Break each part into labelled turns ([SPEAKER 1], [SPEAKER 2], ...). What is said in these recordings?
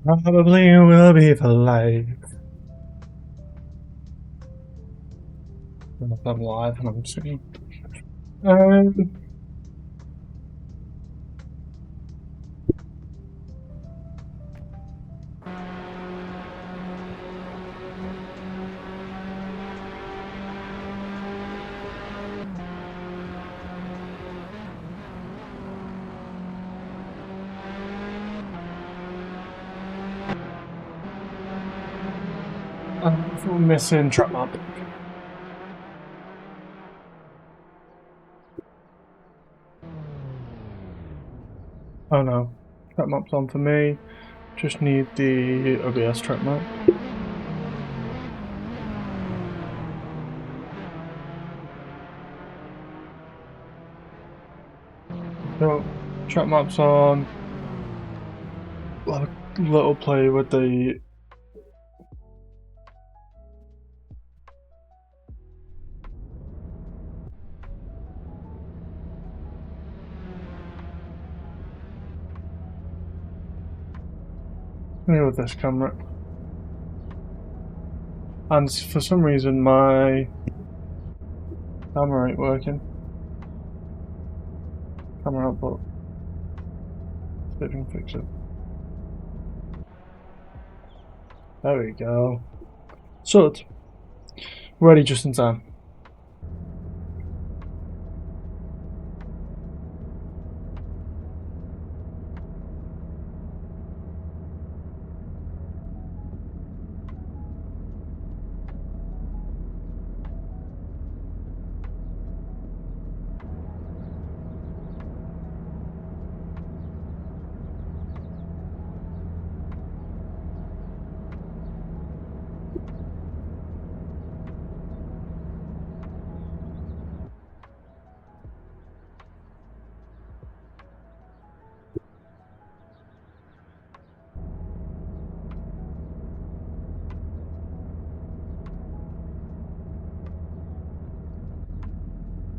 [SPEAKER 1] Probably will be for life. If I'm live and I'm singing. Um, I'm missing trap map. Oh no, trap map's on for me. Just need the OBS trap map. So, trap map's on. We'll have a little play with the. With this camera. And for some reason my camera ain't working. Camera output. See if we can fix it. There we go. So, ready just in time.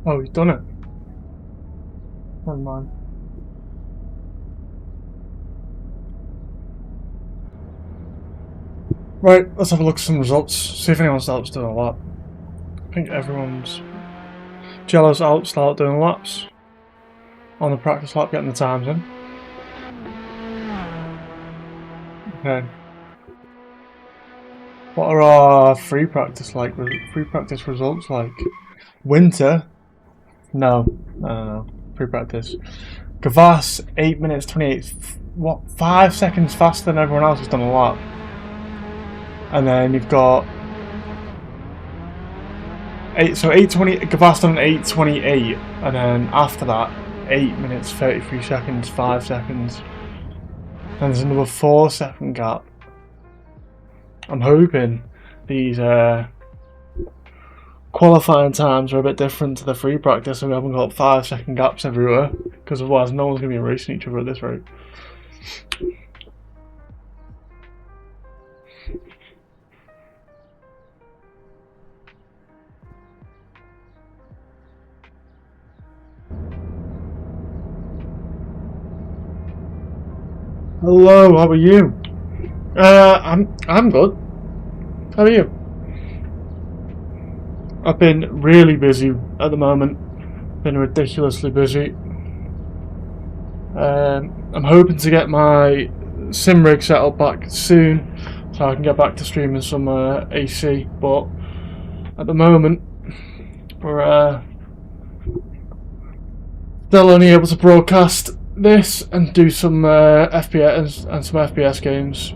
[SPEAKER 1] Oh, he's done it. Never mind. Right, let's have a look at some results. See if anyone else doing a lap. I think everyone's. Jello's out, start doing laps. On the practice lap, getting the times in. Okay. What are our free practice like? Free practice results like? Winter? No. Free practice. Gavas, 8 minutes 28. What? 5 seconds faster than everyone else has done a lap. And then you've got 8:20. Gavas done 8:28, and then after that, 8 minutes 33 seconds, 5 seconds. And there's another 4-second gap. I'm hoping these qualifying times are a bit different to the free practice, and we haven't got 5-second gaps everywhere, because otherwise no one's going to be racing each other at this rate. Hello, how are you? I'm good. How are you? I've been really busy at the moment. Been ridiculously busy. I'm hoping to get my sim rig set up back soon, so I can get back to streaming some AC. But at the moment, we're still only able to broadcast this and do some FPS and some FPS games.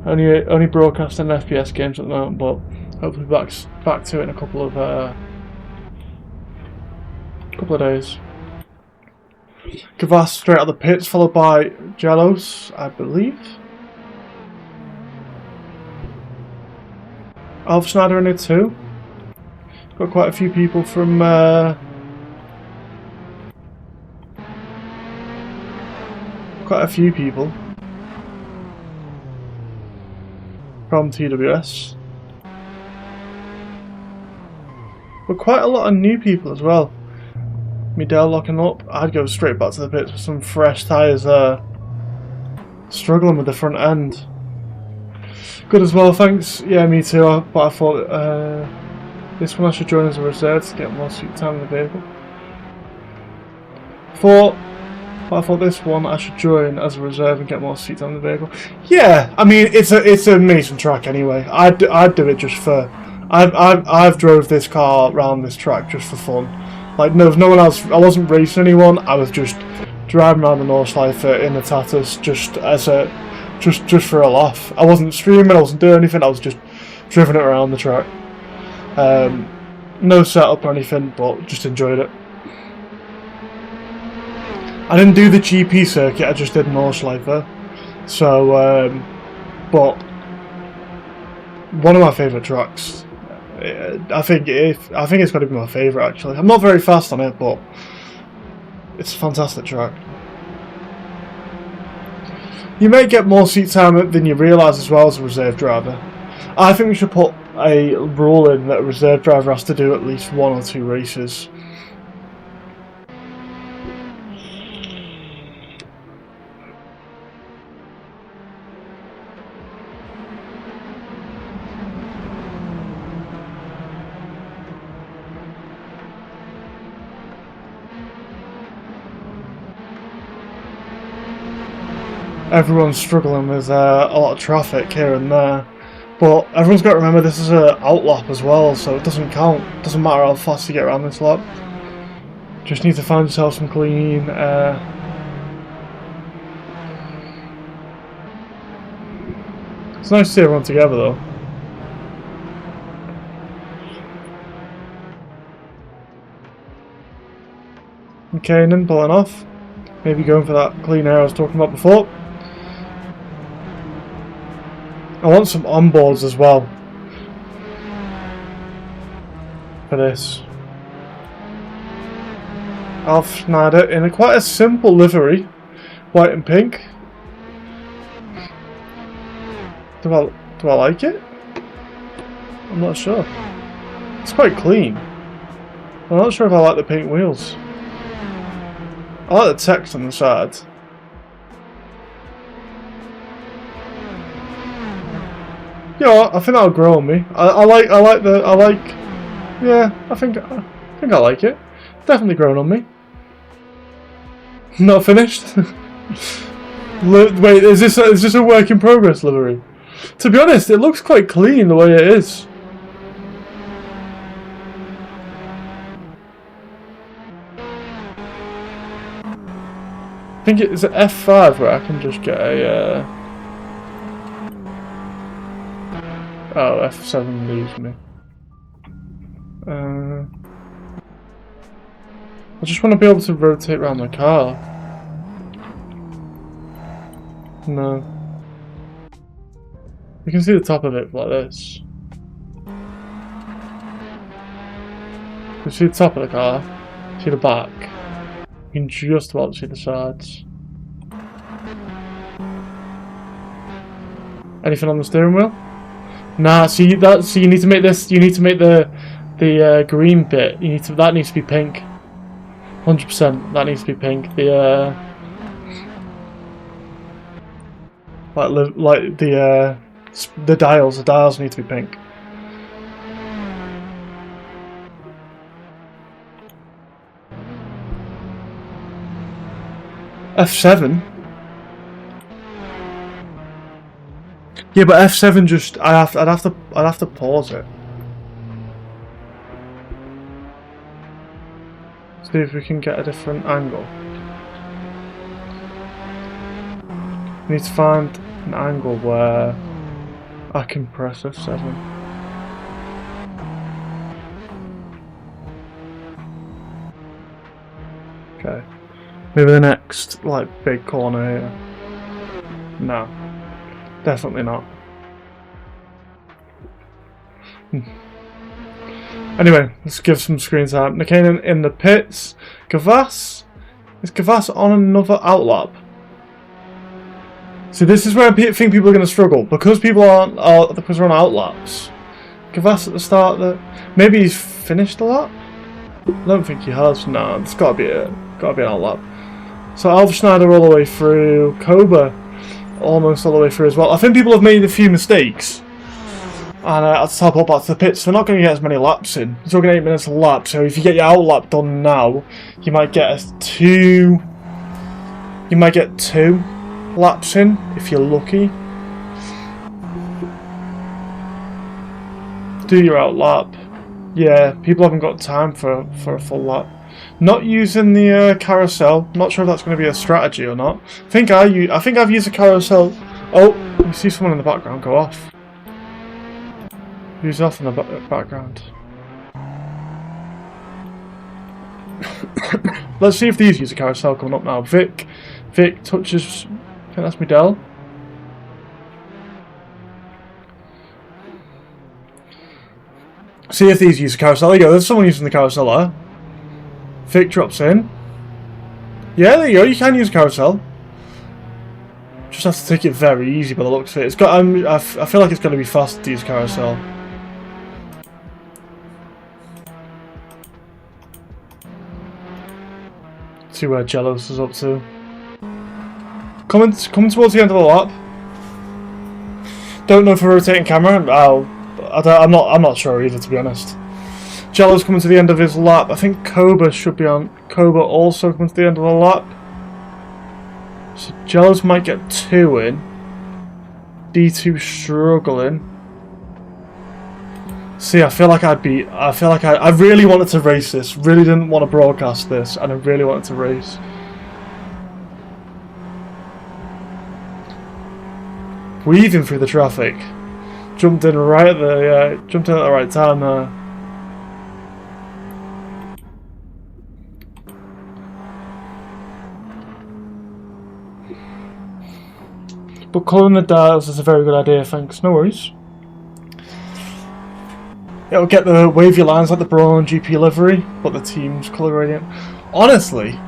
[SPEAKER 1] Only broadcasting FPS games at the moment, but hopefully back to it in a couple of days. Gavas straight out of the pits, followed by Jellos, I believe. Alf Schneider in it too. Got quite a few people from from TWS. But quite a lot of new people as well. Midell locking up. I'd go straight back to the pits with some fresh tyres there. Struggling with the front end. Good as well, thanks. Yeah, me too. But I thought this one I should join as a reserve to get more seat time in the vehicle. But I thought this one I should join as a reserve and get more seats on the vehicle. Yeah, I mean it's an amazing track anyway. I'd do it just for. I've drove this car around this track just for fun. Like no one else. I wasn't racing anyone. I was just driving around the Nordschleife in the Tatus just as a just for a laugh. I wasn't streaming. I wasn't doing anything. I was just driving it around the track. No setup or anything, but just enjoyed it. I didn't do the GP circuit, I just did Nordschleife. So, but one of my favourite tracks. I think it's got to be my favourite actually. I'm not very fast on it, but it's a fantastic track. You may get more seat time than you realise as well as a reserve driver. I think we should put a rule in that a reserve driver has to do at least 1 or 2 races. Everyone's struggling with a lot of traffic here and there, but everyone's got to remember this is an outlap as well, so it doesn't count. It doesn't matter how fast you get around this lap. Just need to find yourself some clean air. It's nice to see everyone together though. Okay, and then pulling off. Maybe going for that clean air I was talking about before. I want some onboards as well for this. Alf Schneider in quite a simple livery, white and pink. Do I like it? I'm not sure. It's quite clean. I'm not sure if I like the pink wheels. I like the text on the side. Yeah, I think that'll grow on me. I think I like it. Definitely grown on me. Not finished. Wait, is this a work in progress livery? To be honest, it looks quite clean the way it is. I think it's at F5 where I can just get a. Oh, F7 leaves me. I just want to be able to rotate around the car. No. You can see the top of it like this. You can see the top of the car. See the back. You can just about see the sides. Anything on the steering wheel? Nah, see you need to make this. You need to make the green bit. That needs to be pink. 100%. That needs to be pink. Like the dials. The dials need to be pink. F7. Yeah, but F7 just I'd have to pause it. See if we can get a different angle. We need to find an angle where I can press F7. Okay. Maybe the next big corner here. No. Definitely not. Anyway, let's give some screen time. McKinnon in the pits. Gavas? Is Gavas on another outlap? See, this is where I think people are going to struggle. Because people because we're on outlaps. Gavas at the start, maybe he's finished the lap? I don't think he has. No, it's got to be an outlap. So Alf Schneider all the way through. Koba almost all the way through as well. I think people have made a few mistakes. And had to teleport back to the pits. So they're not going to get as many laps in. You're talking 8 minutes a lap. So if you get your out lap done now, you might get two laps in if you're lucky. Do your out lap. Yeah, people haven't got time for a full lap. Not using the carousel. Not sure if that's going to be a strategy or not. I think I've used the carousel. Oh, you see someone in the background go off. Who's off in the background? Let's see if these use a carousel coming up now. Vic touches. I think that's Midell. See if these use a carousel. There you go. There's someone using the carousel there. Vic drops in. Yeah, there you go. You can use a carousel. Just have to take it very easy by the looks of it. It's got. I feel like it's going to be fast to use carousel. See where Jealous is up to. Coming towards the end of the lap. Don't know for rotating camera. I'm not sure either, to be honest. Jealous coming to the end of his lap. I think Cobra should be on. Cobra also coming to the end of the lap. So Jealous might get 2 in. D2 struggling. See, I really wanted to race this. Really didn't want to broadcast this, and I really wanted to race. Weaving through the traffic. Jumped in at the right time there. But colouring the dials is a very good idea, thanks. No worries. It'll get the wavy lines like the Brawn GP livery, but the team's colour gradient. Honestly,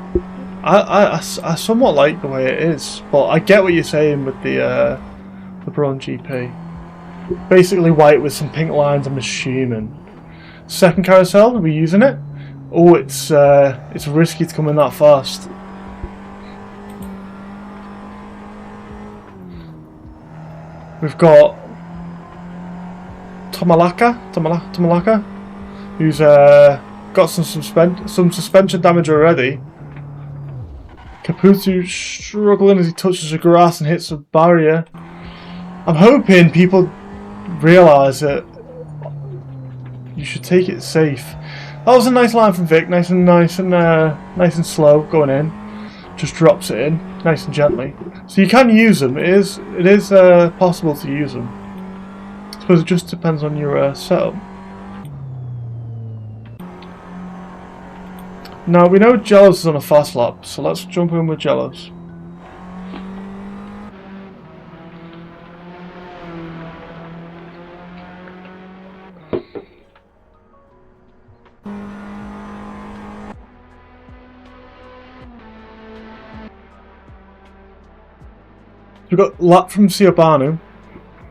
[SPEAKER 1] I somewhat like the way it is, but I get what you're saying with the Brawn GP. Basically white with some pink lines, I'm assuming. Second carousel, are we using it? Oh, it's risky to come in that fast. We've got Tomalaka, who's got some suspension damage already. Caputo struggling as he touches the grass and hits a barrier. I'm hoping people realise that you should take it safe. That was a nice line from Vic, nice and slow going in. Just drops it in, nice and gently. So you can use them. It is possible to use them. I suppose it just depends on your setup. Now we know Jealous is on a fast lap, so let's jump in with Jealous. We've got lap from Siobanu.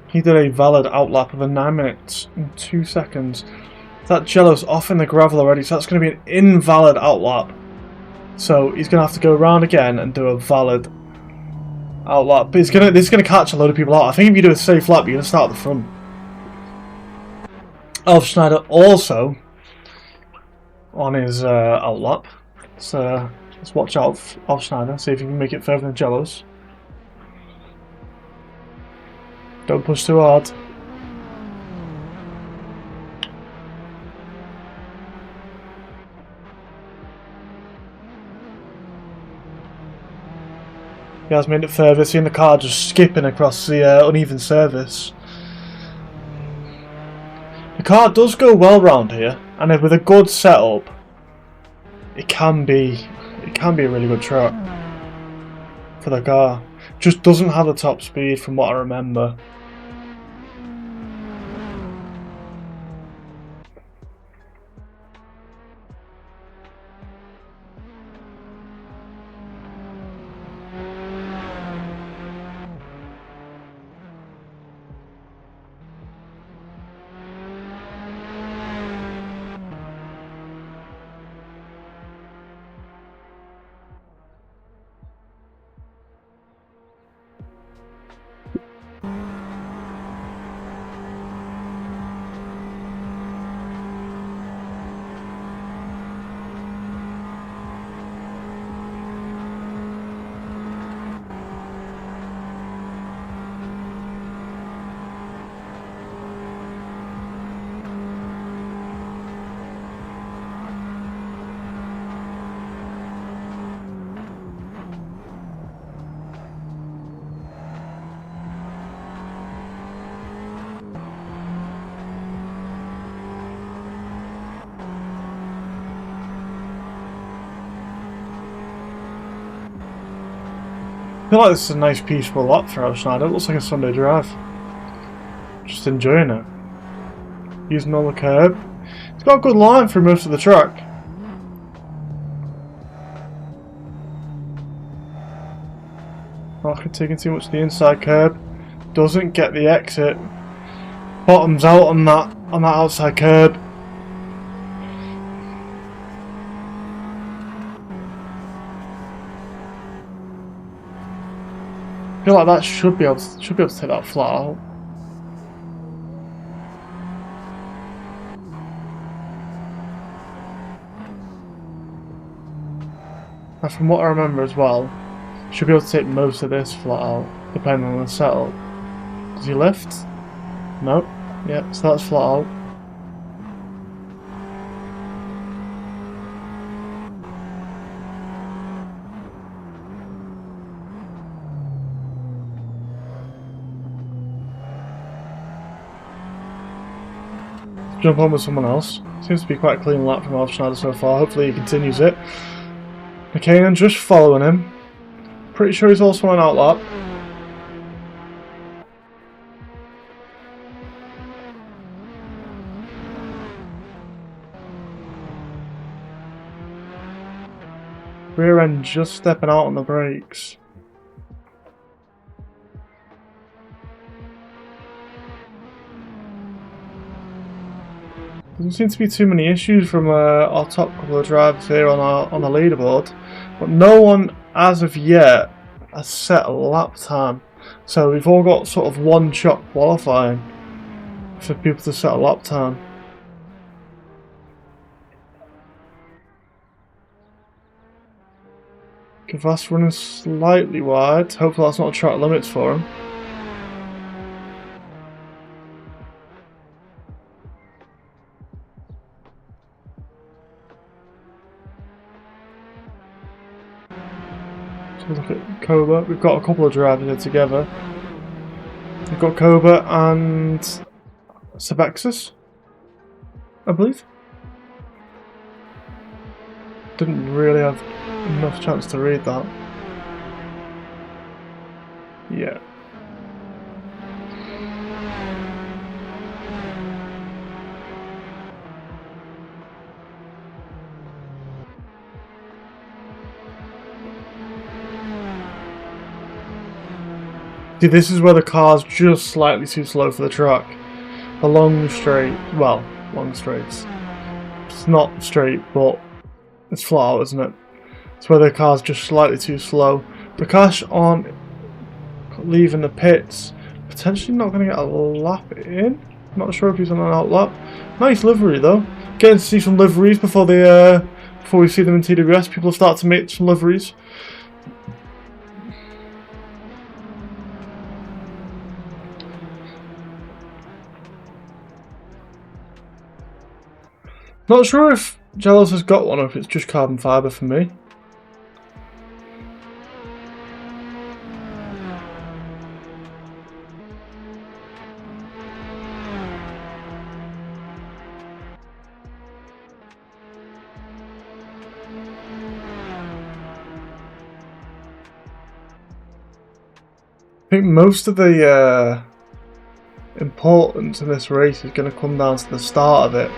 [SPEAKER 1] He did a valid outlap of a 9 minutes and 2 seconds. That Jealous off in the gravel already, so that's going to be an invalid outlap. So he's going to have to go around again and do a valid outlap. But this is going to catch a load of people out. I think if you do a safe lap, you're going to start at the front. Elf Schneider also on his outlap. So let's watch out for Elf Schneider, see if he can make it further than Jealous. Don't push too hard. He has made it further, seeing the car just skipping across the uneven surface. The car does go well round here, and with a good setup, it can be a really good track for the car. Just doesn't have the top speed from what I remember. I feel like this is a nice peaceful lap for Schneider. It looks like a Sunday drive. Just enjoying it. Using all the curb. It's got a good line through most of the track. Market taking too much to the inside curb. Doesn't get the exit. Bottoms out on that outside curb. I feel like that should be able to take that flat out. And from what I remember as well, should be able to take most of this flat out, depending on the setup. Does he lift? Nope. Yep, so that's flat out. Jump on with someone else. Seems to be quite a clean lap from Schneider so far. Hopefully he continues it. McCann just following him. Pretty sure he's also on out lap. Rear end just stepping out on the brakes. Doesn't seem to be too many issues from our top couple of drivers here on the leaderboard, but no one as of yet has set a lap time. So we've all got sort of one shot qualifying for people to set a lap time. Gavas running slightly wide. Hopefully that's not track limits for him. So look at Koba. We've got a couple of drivers here together. We've got Koba and Sebexis, I believe. Didn't really have enough chance to read that. Yeah. See, this is where the car's just slightly too slow for the track. A long straight, well, long straights. It's not straight, but it's flat out, isn't it? It's where the car's just slightly too slow. Prakash on leaving the pits, potentially not going to get a lap in. Not sure if he's on an out lap. Nice livery though. Getting to see some liveries before we see them in TWS. People start to make some liveries. Not sure if Jealous has got one or if it's just carbon fibre for me. I think most of the importance in this race is going to come down to the start of it.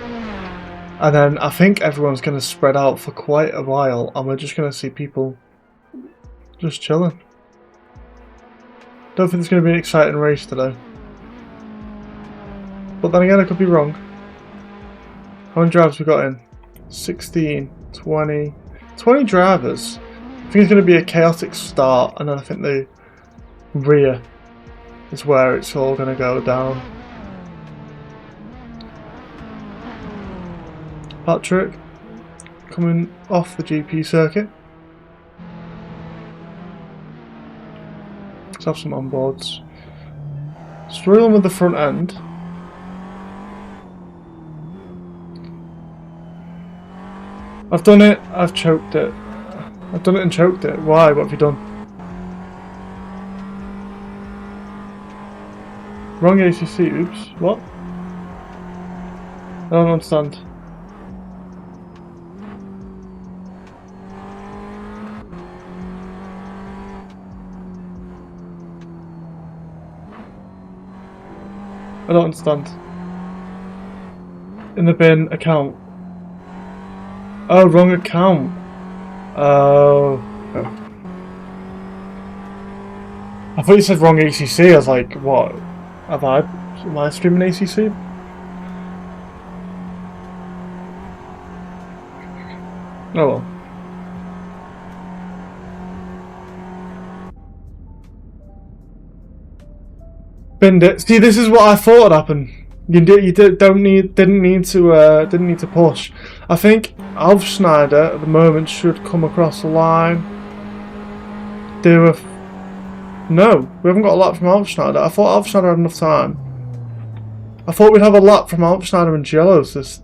[SPEAKER 1] And then I think everyone's going to spread out for quite a while and we're just going to see people just chilling. Don't think it's going to be an exciting race today. But then again, I could be wrong. How many drivers we got in? 16, 20 drivers. I think it's going to be a chaotic start and then I think the rear is where it's all going to go down. Patrick coming off the GP circuit. Let's have some onboards. Struggling with the front end. I've done it, I've choked it. I've done it and choked it. Why? What have you done? Wrong ACC, oops. What? I don't understand. I don't understand. In the bin account. Oh, wrong account. Oh. I thought you said wrong ACC. I was like, what? Am I streaming ACC? Oh well. Binned it. See, this is what I thought would happen. Didn't need to push. I think Alf Schneider at the moment should come across the line. No, we haven't got a lap from Alf Schneider. I thought Alf Schneider had enough time. I thought we'd have a lap from Alf Schneider and Jellos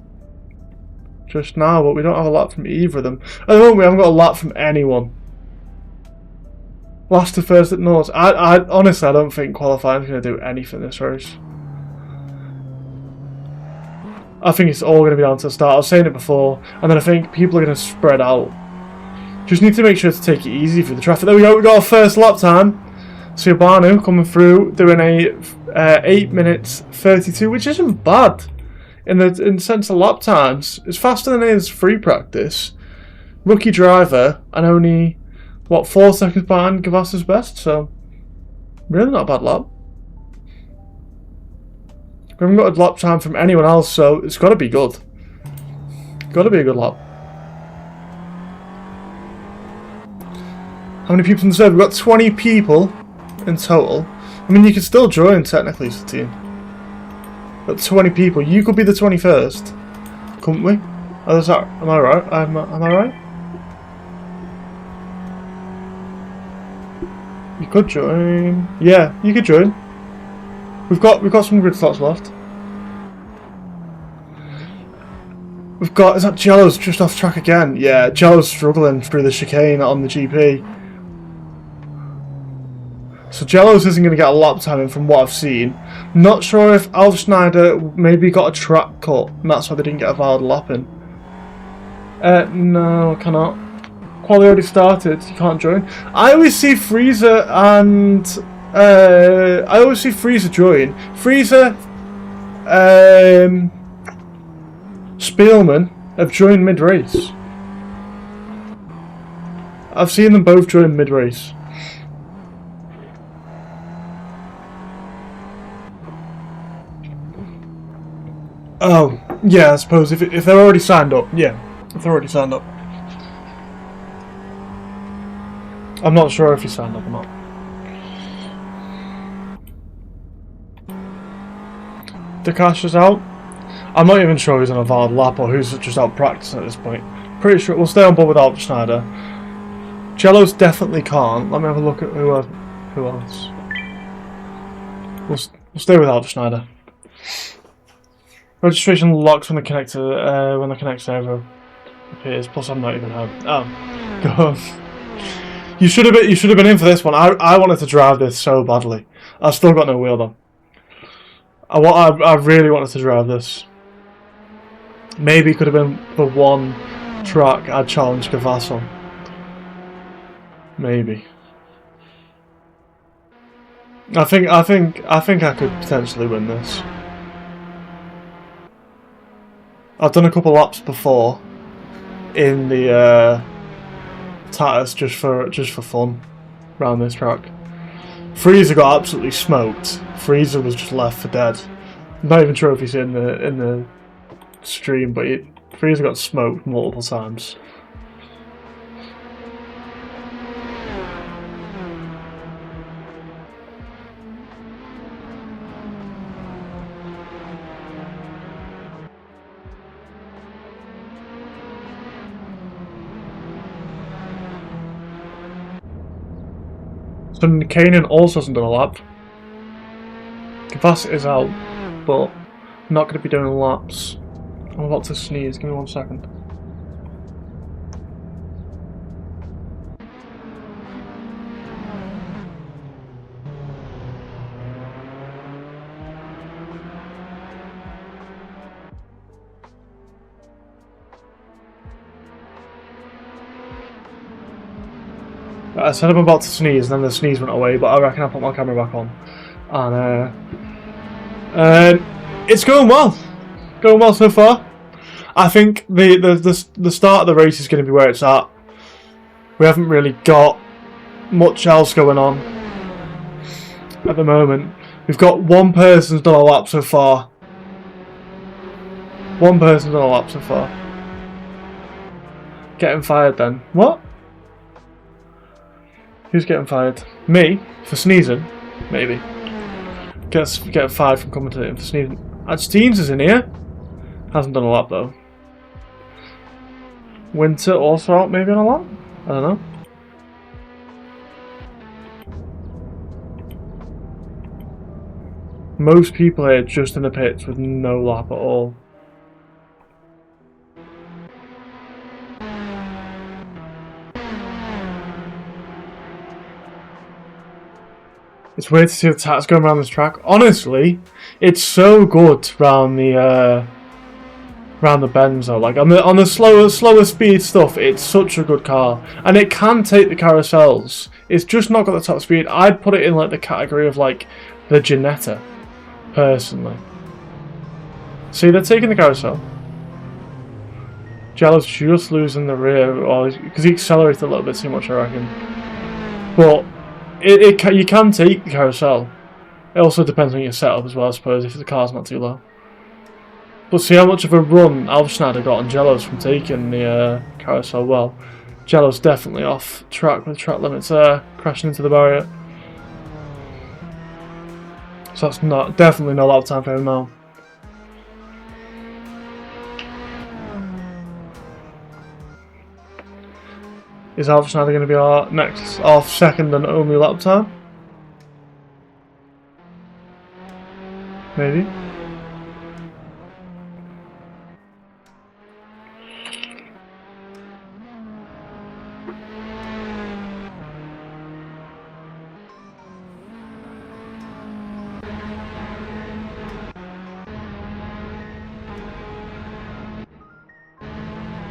[SPEAKER 1] just now, but we don't have a lap from either of them. At the moment, we haven't got a lap from anyone. Last to first at North. I honestly, I don't think qualifying is going to do anything this race. I think it's all going to be down to the start. I was saying it before, and then I think people are going to spread out. Just need to make sure to take it easy through the traffic. There we go. We got our first lap time. So Banu coming through, doing a 8 minutes 32, which isn't bad in sense of lap times. It's faster than his free practice. Rookie driver, and only what 4 seconds behind Gavas's best. So really not a bad lap. We haven't got a lap time from anyone else, so it's got to be good. Got to be a good lap. How many people in the server? We've got 20 people in total. I mean, you can still join technically as a team. But 20 people. You could be the 21st, couldn't we? Oh, is that? Am I right? Am I right? You could join. Yeah, you could join. We've got some grid slots left. We've got, is that Jello's just off track again? Yeah, Jello's struggling through the chicane on the GP. So Jello's isn't going to get a lap time in from what I've seen. Not sure if Alf Schneider maybe got a track cut and that's why they didn't get a valid lap in. No, I cannot. Quali already started, you can't join. I always see Freezer and I always see Freezer join. Freezer, Spielman have joined mid-race. I've seen them both join mid-race. Oh, yeah, I suppose if they're already signed up, yeah, if they're already signed up. I'm not sure if he signed up or not. Dakash is out. I'm not even sure who's on a valid lap or who's just out practicing at this point. Pretty sure we'll stay on board with Alf Schneider. Jello's definitely can't. Let me have a look at who else. We'll stay with Alf Schneider. Registration locks when the connector servo appears. Plus, I'm not even home. Oh, God. You should have been in for this one. I wanted to drive this so badly. I've still got no wheel though. I really wanted to drive this. Maybe it could have been the one track I'd challenge Gavas on. Maybe. I think I could potentially win this. I've done a couple laps before in the Tatus just for fun around this track. Freezer got absolutely smoked. Freezer was just left for dead. I'm not even sure if he's in the stream, but Freezer got smoked multiple times. So Kanan also hasn't done a lap. Gavas is out, but not going to be doing laps. I'm about to sneeze, give me 1 second. I said I'm about to sneeze, and then the sneeze went away, but I reckon I put my camera back on. And It's going well. Going well so far. I think the start of the race is going to be where it's at. We haven't really got much else going on at the moment. We've got one person's done a lap so far. One person's done a lap so far. Getting fired then. What? Who's getting fired? Me? For sneezing? Maybe. Get fired from commentating for sneezing. Teens is in here. Hasn't done a lap though. Winter also out maybe on a lap? I don't know. Most people here just in the pits with no lap at all. It's weird to see the tats going around this track. Honestly, it's so good round the bends though. Like on the slower speed stuff, it's such a good car, and it can take the carousels. It's just not got the top speed. I'd put it in like the category of like the Ginetta, personally. See, they're taking the carousel. Jello's just losing the rear, because he accelerated a little bit too much, I reckon. But you can take the carousel. It also depends on your setup as well, I suppose, if the car's not too low. But see how much of a run Schneider got on Jello's from taking the carousel well. Jello's definitely off track with track limits there, crashing into the barrier. So that's definitely not a lot of time for him now. Is Schneider going to be our second and only lap time? Maybe.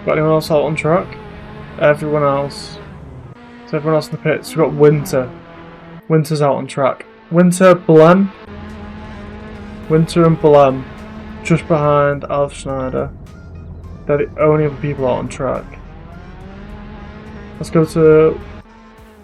[SPEAKER 1] Got anyone else out on track? Everyone else. So everyone else in the pits. We've got Winter. Winter's out on track. Winter, Blem. Winter and Blem. Just behind Schneider. They're the only other people out on track. Let's go to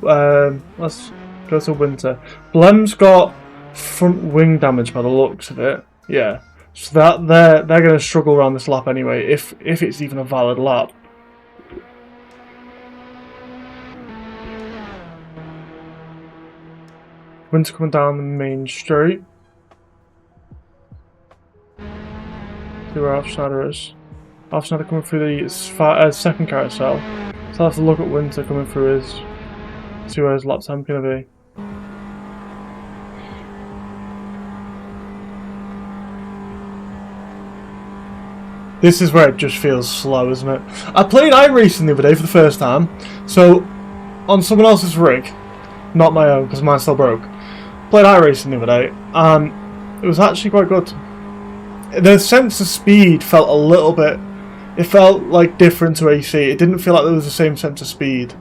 [SPEAKER 1] Winter. Blem's got front wing damage by the looks of it. Yeah. So they're gonna struggle around this lap anyway, if it's even a valid lap. Winter coming down the main straight. See where Schneider is. Schneider coming through the second carousel. So I'll have to look at Winter coming through his. See where his lap time going to be. This is where it just feels slow, isn't it? I played iRacing the other day for the first time. So, on someone else's rig. Not my own, because mine still broke. Played iRacing the other day, and it was actually quite good. The sense of speed felt a little bit... It felt like different to AC. It didn't feel like there was the same sense of speed.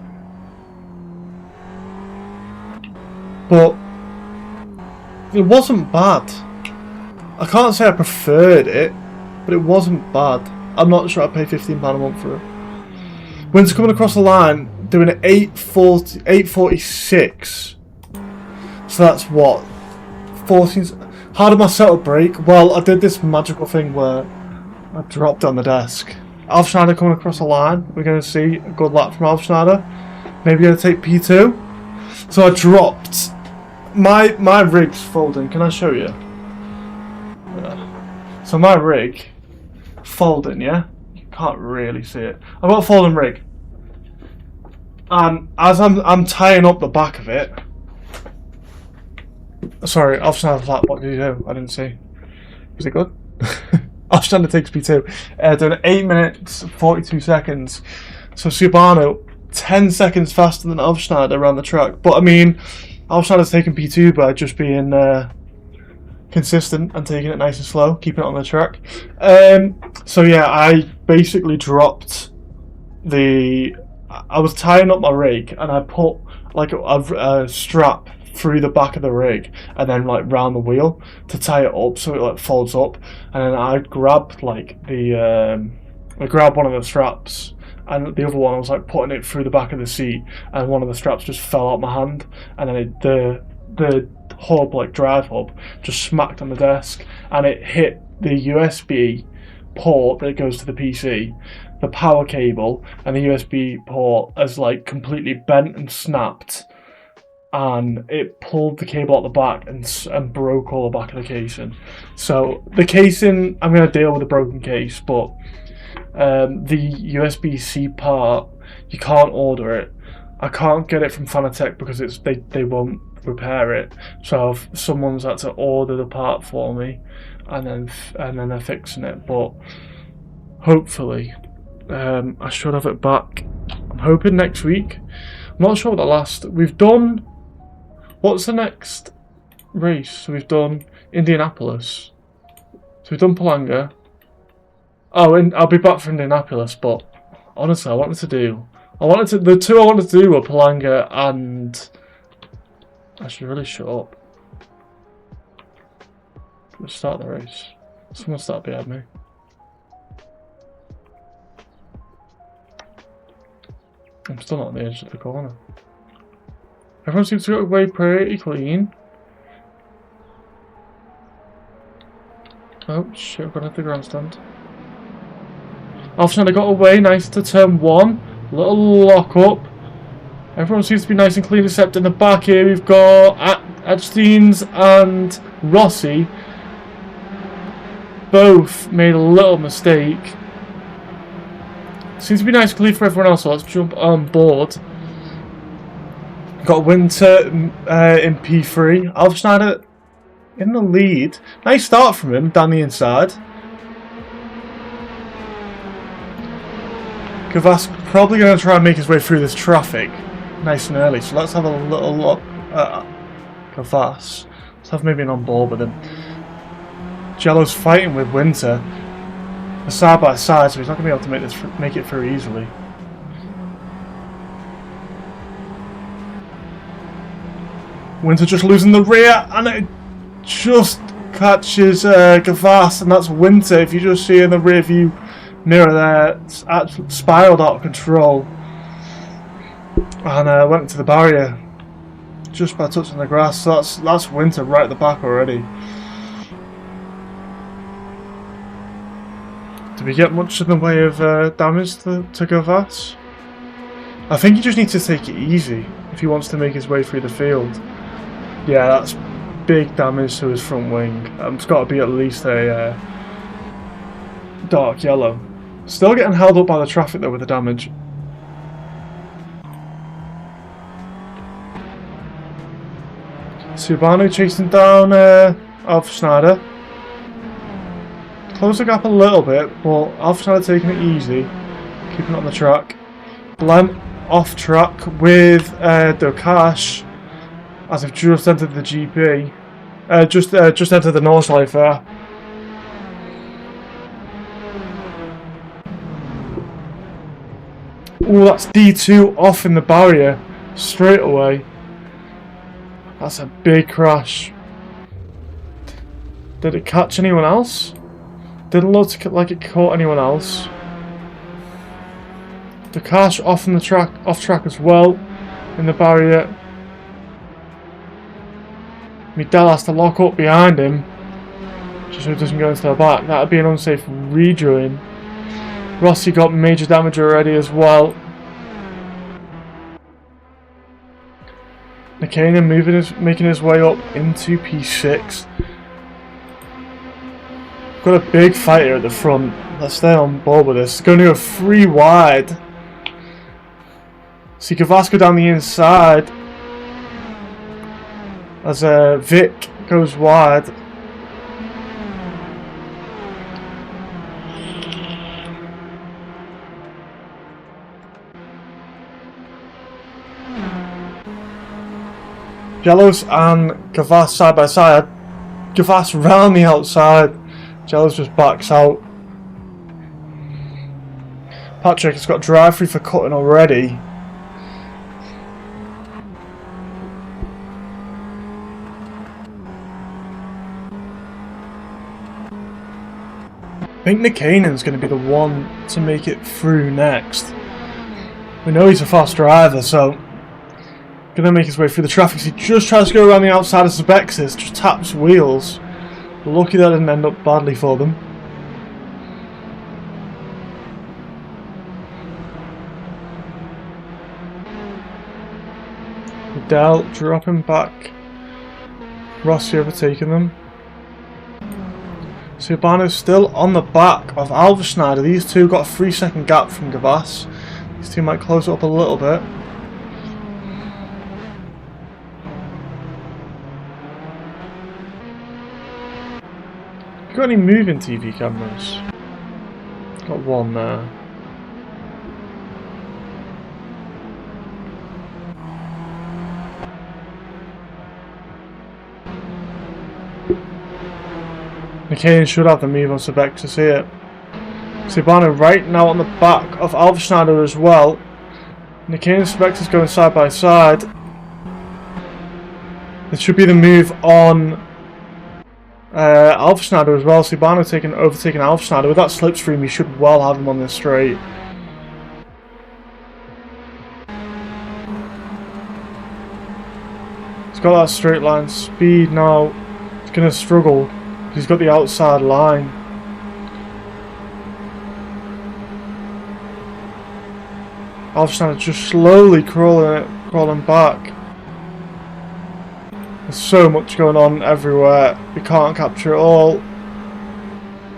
[SPEAKER 1] But it wasn't bad. I can't say I preferred it, but it wasn't bad. I'm not sure I'd pay £15 a month for it. Winter coming across the line, doing an 8:46. So that's what? 14. How did my setup break? Well, I did this magical thing where I dropped on the desk. Schneider coming across the line. We're going to see a good lap from Schneider. Maybe going to take P2. So I dropped. My rig's folding. Can I show you? Yeah. So my rig folding, yeah? You can't really see it. I've got a folding rig. And as I'm tying up the back of it. Sorry, Schneider's lap. What did you do? I didn't see. Was it good? Schneider takes P2. Doing 8 minutes 42 seconds. So Subarno 10 seconds faster than Schneider around the track. But I mean, Schneider's taking P2 by just being consistent and taking it nice and slow, keeping it on the track. So yeah, I basically dropped I was tying up my rig and I put like a strap through the back of the rig and then like round the wheel to tie it up so it like folds up, and then I grabbed like I grabbed one of the straps, and the other one I was like putting it through the back of the seat, and one of the straps just fell out my hand, and then the hub, like drive hub, just smacked on the desk, and it hit the USB port that goes to the PC, the power cable, and the USB port has like completely bent and snapped, and it pulled the cable out the back and broke all the back of the casing. So the casing, I'm going to deal with the broken case, but the USB-C part, you can't order it. I can't get it from Fanatec because they won't repair it. So someone's had to order the part for me, and then they're fixing it. But hopefully, I should have it back. I'm hoping next week. I'm not sure what the last we've done. What's the next race? So we've done Indianapolis. So we've done Palanga. Oh, and I'll be back for Indianapolis, but honestly, the two I wanted to do were Palanga and... I should really shut up. Let's start the race. Someone start behind me. I'm still not on the edge of the corner. Everyone seems to get away pretty clean. Oh shit, we're gonna hit the grandstand. Offshore got away nice to turn 1. Little lock up. Everyone seems to be nice and clean except in the back here. We've got Edsteins and Rossi. Both made a little mistake. Seems to be nice and clean for everyone else, so let's jump on board. Got Winter in P3. Alf Schneider in the lead. Nice start from him down the inside. Gavas probably going to try and make his way through this traffic nice and early, so let's have a little look at Gavas. Let's have maybe an on board with him. Jello's fighting with Winter. They're side by side, so he's not going to be able to make it through easily. Winter just losing the rear, and it just catches Gavas, and that's Winter. If you just see in the rear view mirror there, it's actually spiraled out of control and went into the barrier just by touching the grass. So that's Winter right at the back already. Did we get much in the way of damage to Gavas? I think he just needs to take it easy if he wants to make his way through the field. Yeah, that's big damage to his front wing. It's got to be at least a dark yellow. Still getting held up by the traffic though with the damage. Subaru chasing down Alf Schneider. Close the gap a little bit, but Alf Schneider taking it easy. Keeping it on the track. Blem off track with Dokash as they've just entered the GP. Just entered the Nordschleife there. Oh, that's D2 off in the barrier straight away. That's a big crash. Did it catch anyone else? Didn't look like it caught anyone else. The crash off track as well in the barrier. Midell has to lock up behind him just so he doesn't go into the back. That would be an unsafe rejoin. Rossi got major damage already as well. Nakanen making his way up into P6. Got a big fighter at the front. Let's stay on board with this. It's going to go 3 wide. See Gavasco down the inside as Vic goes wide. Jellos and Gavas side by side. Gavas round the outside. Jellos just backs out. Patrick has got drive through for cutting already. think Nikanen's going to be the one to make it through next. We know he's a fast driver, so going to make his way through the traffic. He just tries to go around the outside of Sebexis, just taps wheels. Lucky that didn't end up badly for them. Dell dropping back. Rossi overtaking them. Surbano's still on the back of Alverschneider. These two got a 3-second gap from Gavas. These two might close it up a little bit. Got any moving TV cameras? Got one there. Nikanen should have the move on Sebek to see it. Surbano right now on the back of Alverschneider as well. Nikanen and Sebek is going side by side. It should be the move on Alverschneider as well. Surbano overtaking Alverschneider. With that slipstream, he should well have him on this straight. He's got that straight line speed now. He's going to struggle. He's got the outside line. Alverschneider just slowly crawling back. There's so much going on everywhere. We can't capture it all.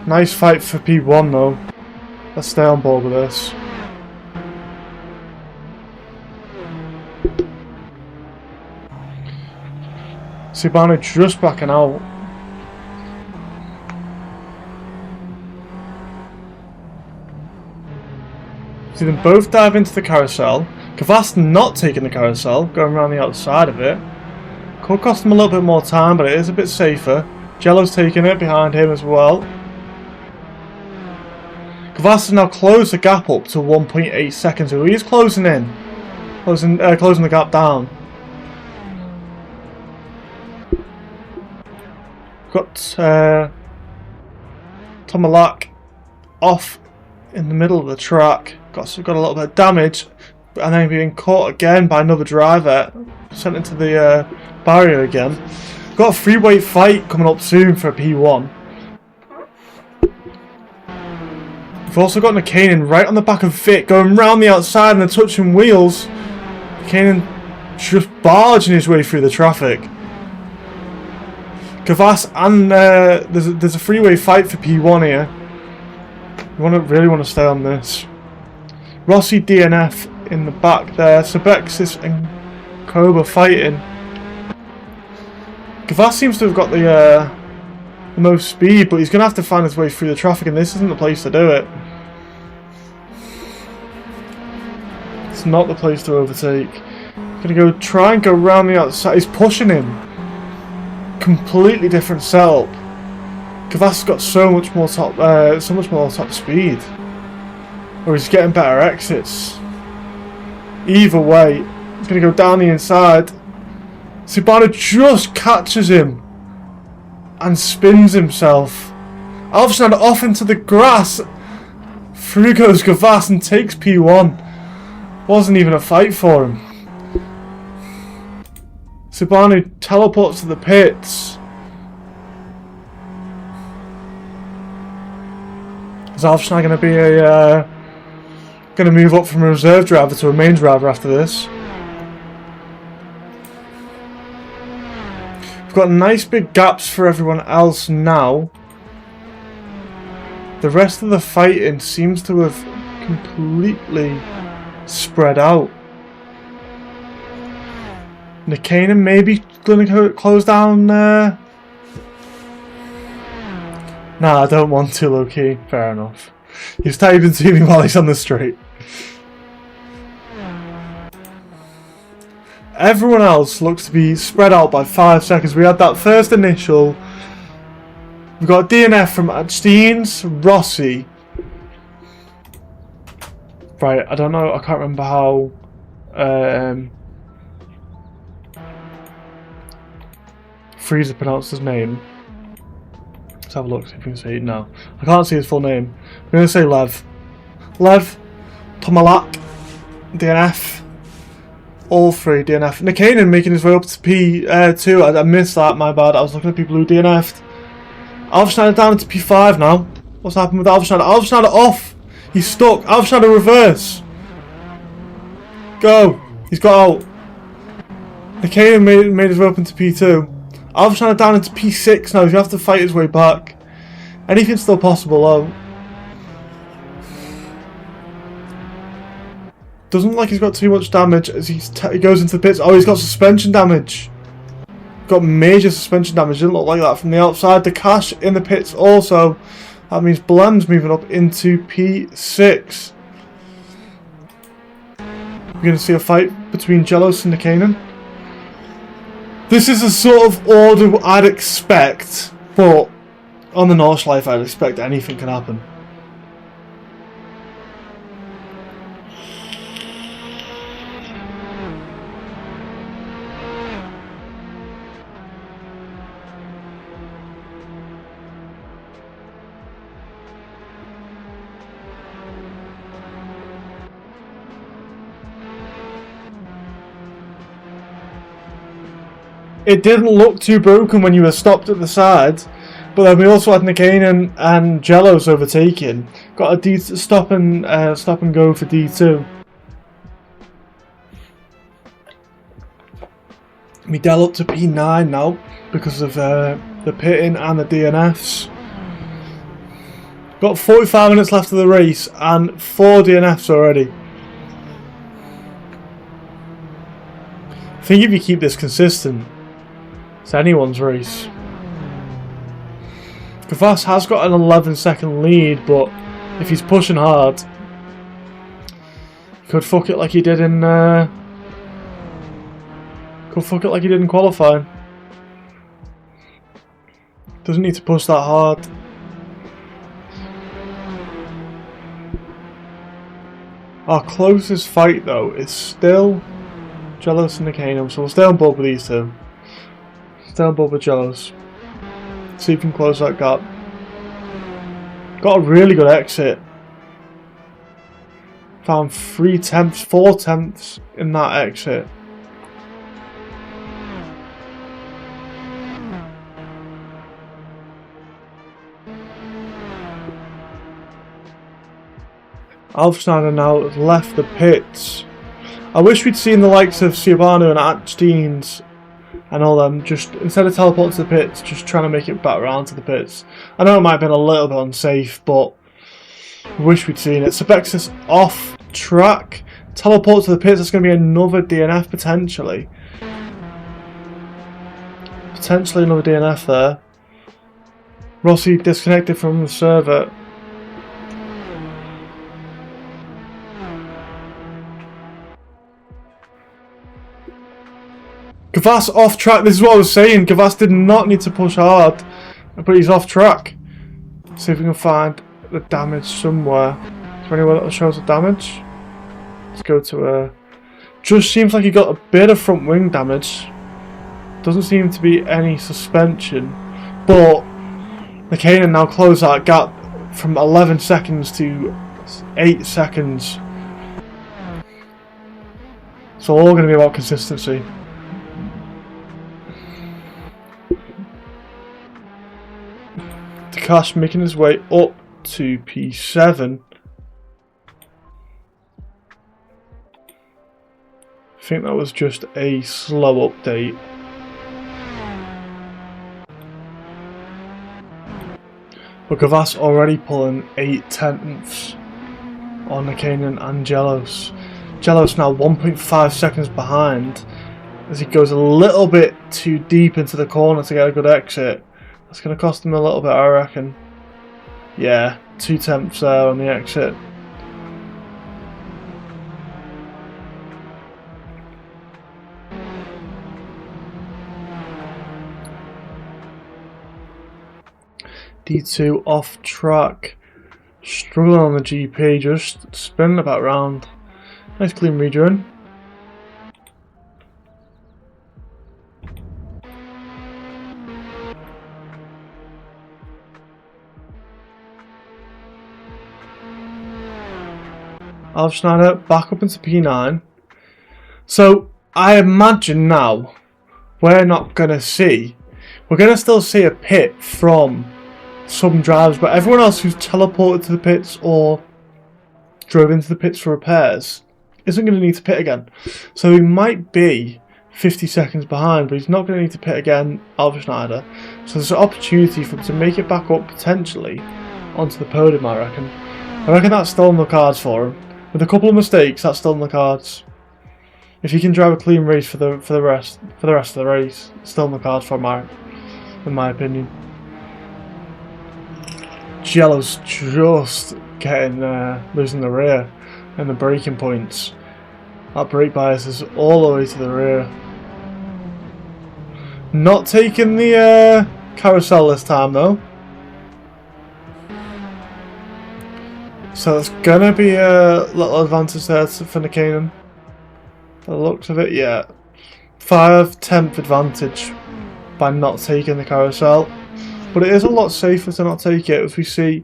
[SPEAKER 1] Nice fight for P1 though. Let's stay on board with this. Surbano just backing out. See them both dive into the carousel. Gavas not taking the carousel, going around the outside of it. Could cost him a little bit more time, but it is a bit safer. Jello's taking it behind him as well. Gavas has now closed the gap up to 1.8 seconds, so he is closing in. Closing the gap down. Got Tomalak off in the middle of the track. Got a little bit of damage, and then being caught again by another driver, sent into the barrier again. Got a three-way fight coming up soon for P1. We've also got Nikanen right on the back of Vic, going round the outside and then touching wheels. Nikanen just barging his way through the traffic. Gavas and there's a three-way fight for P1 here. We really want to stay on this. Rossi DNF in the back there. Sebexis and Koba fighting. Gavas seems to have got the most speed, but he's going to have to find his way through the traffic, and this isn't the place to do it. It's not the place to overtake. He's going to try and go around the outside. He's pushing him. Completely different setup. Gavas got so much more top speed, or he's getting better exits. Either way, he's going to go down the inside. Surbano just catches him and spins himself. Alverschneider off into the grass. Through goes Gavas and takes P1. Wasn't even a fight for him. Surbano teleports to the pits. Is Alverschneider going to be going to move up from a reserve driver to a main driver after this? We've got nice big gaps for everyone else now. The rest of the fighting seems to have completely spread out. Nikanen maybe going to close down there. Nah, I don't want to, low-key. Fair enough. He's typing to me while he's on the straight. Everyone else looks to be spread out by 5 seconds. We had that first initial. We've got DNF from Adsteins, Rossi. Right, I don't know. I can't remember how... Freezer pronounced his name. Let's have a look, see if we can see it now. I can't see his full name. I'm going to say Lev. Lev, Tomalak, DNF. All three DNF. Nikanen making his way up to P2. I missed that, my bad. I was looking at people who DNF'd. Alpha Schneider down into P5 now. What's happened with Alpha Schneider? Alpha Schneider off. He's stuck. Alpha Schneider reverse. Go. He's got out. Nikanen made his way up into P2. Alpha Schneider down into P6 now. He's going to have to fight his way back. Anything's still possible though. Doesn't look like he's got too much damage as he goes into the pits. Oh, he's got suspension damage. Got major suspension damage. Didn't look like that from the outside. The cash in the pits also. That means Blem's moving up into P6. We're going to see a fight between Jealous and Nikanen. This is a sort of order I'd expect, but on the Norse Life I'd expect anything can happen. It didn't look too broken when you were stopped at the side, but then we also had Nikanen and Jellos overtaking. Got a stop and go for D2. Midel up to P9 now because of the pitting and the DNFs. Got 45 minutes left of the race and 4 DNFs already. I think if you keep this consistent, it's anyone's race. Kvass has got an 11-second lead, but if he's pushing hard, he could fuck it like he did in qualifying. Doesn't need to push that hard. Our closest fight though is still Jealous and Nikanen, so we'll stay on board with these two. Stay on board with Jealous. See if we can close that gap. Got a really good exit. Found 4 tenths in that exit. Alpha Schneider now has left the pits. I wish we'd seen the likes of Ciobanu and Atsteins and all them, just instead of teleporting to the pits, just trying to make it back around to the pits. I know it might have been a little bit unsafe, but I wish we'd seen it. Sebexis off track. Teleport to the pits, that's going to be another DNF potentially. Potentially another DNF there. Rossi disconnected from the server. Kvass off track. This is what I was saying. Kvass did not need to push hard, but he's off track. See if we can find the damage somewhere. Is there anywhere that shows the damage? Let's go to just seems like he got a bit of front wing damage. Doesn't seem to be any suspension, but Nikanen now closed that gap from 11 seconds to 8 seconds. It's all going to be about consistency. Takash making his way up to P7. I think that was just a slow update. But Kvass already pulling 8 tenths on Nikanen and Jealous. Jealous now 1.5 seconds behind as he goes a little bit too deep into the corner to get a good exit. That's going to cost him a little bit, I reckon. Yeah, 2 tenths there on the exit. D2 off track. Struggling on the GP, just spinning about round. Nice clean rejoin. Alf Schneider back up into P9. So I imagine now we're not going to see, we're going to still see a pit from some drivers, but everyone else who's teleported to the pits or drove into the pits for repairs isn't going to need to pit again. So he might be 50 seconds behind, but he's not going to need to pit again, Alf Schneider. So there's an opportunity for him to make it back up potentially onto the podium, I reckon. I reckon that's still in the cards for him. With a couple of mistakes, that's still in the cards. If he can drive a clean race for the rest of the race, it's still in the cards for him, in my opinion. Jello's just getting losing the rear and the braking points. That brake bias is all the way to the rear. Not taking the carousel this time though. So there's gonna be a little advantage there for Nikanen. The looks of it, yeah. 5/10 advantage by not taking the carousel. But it is a lot safer to not take it, as we see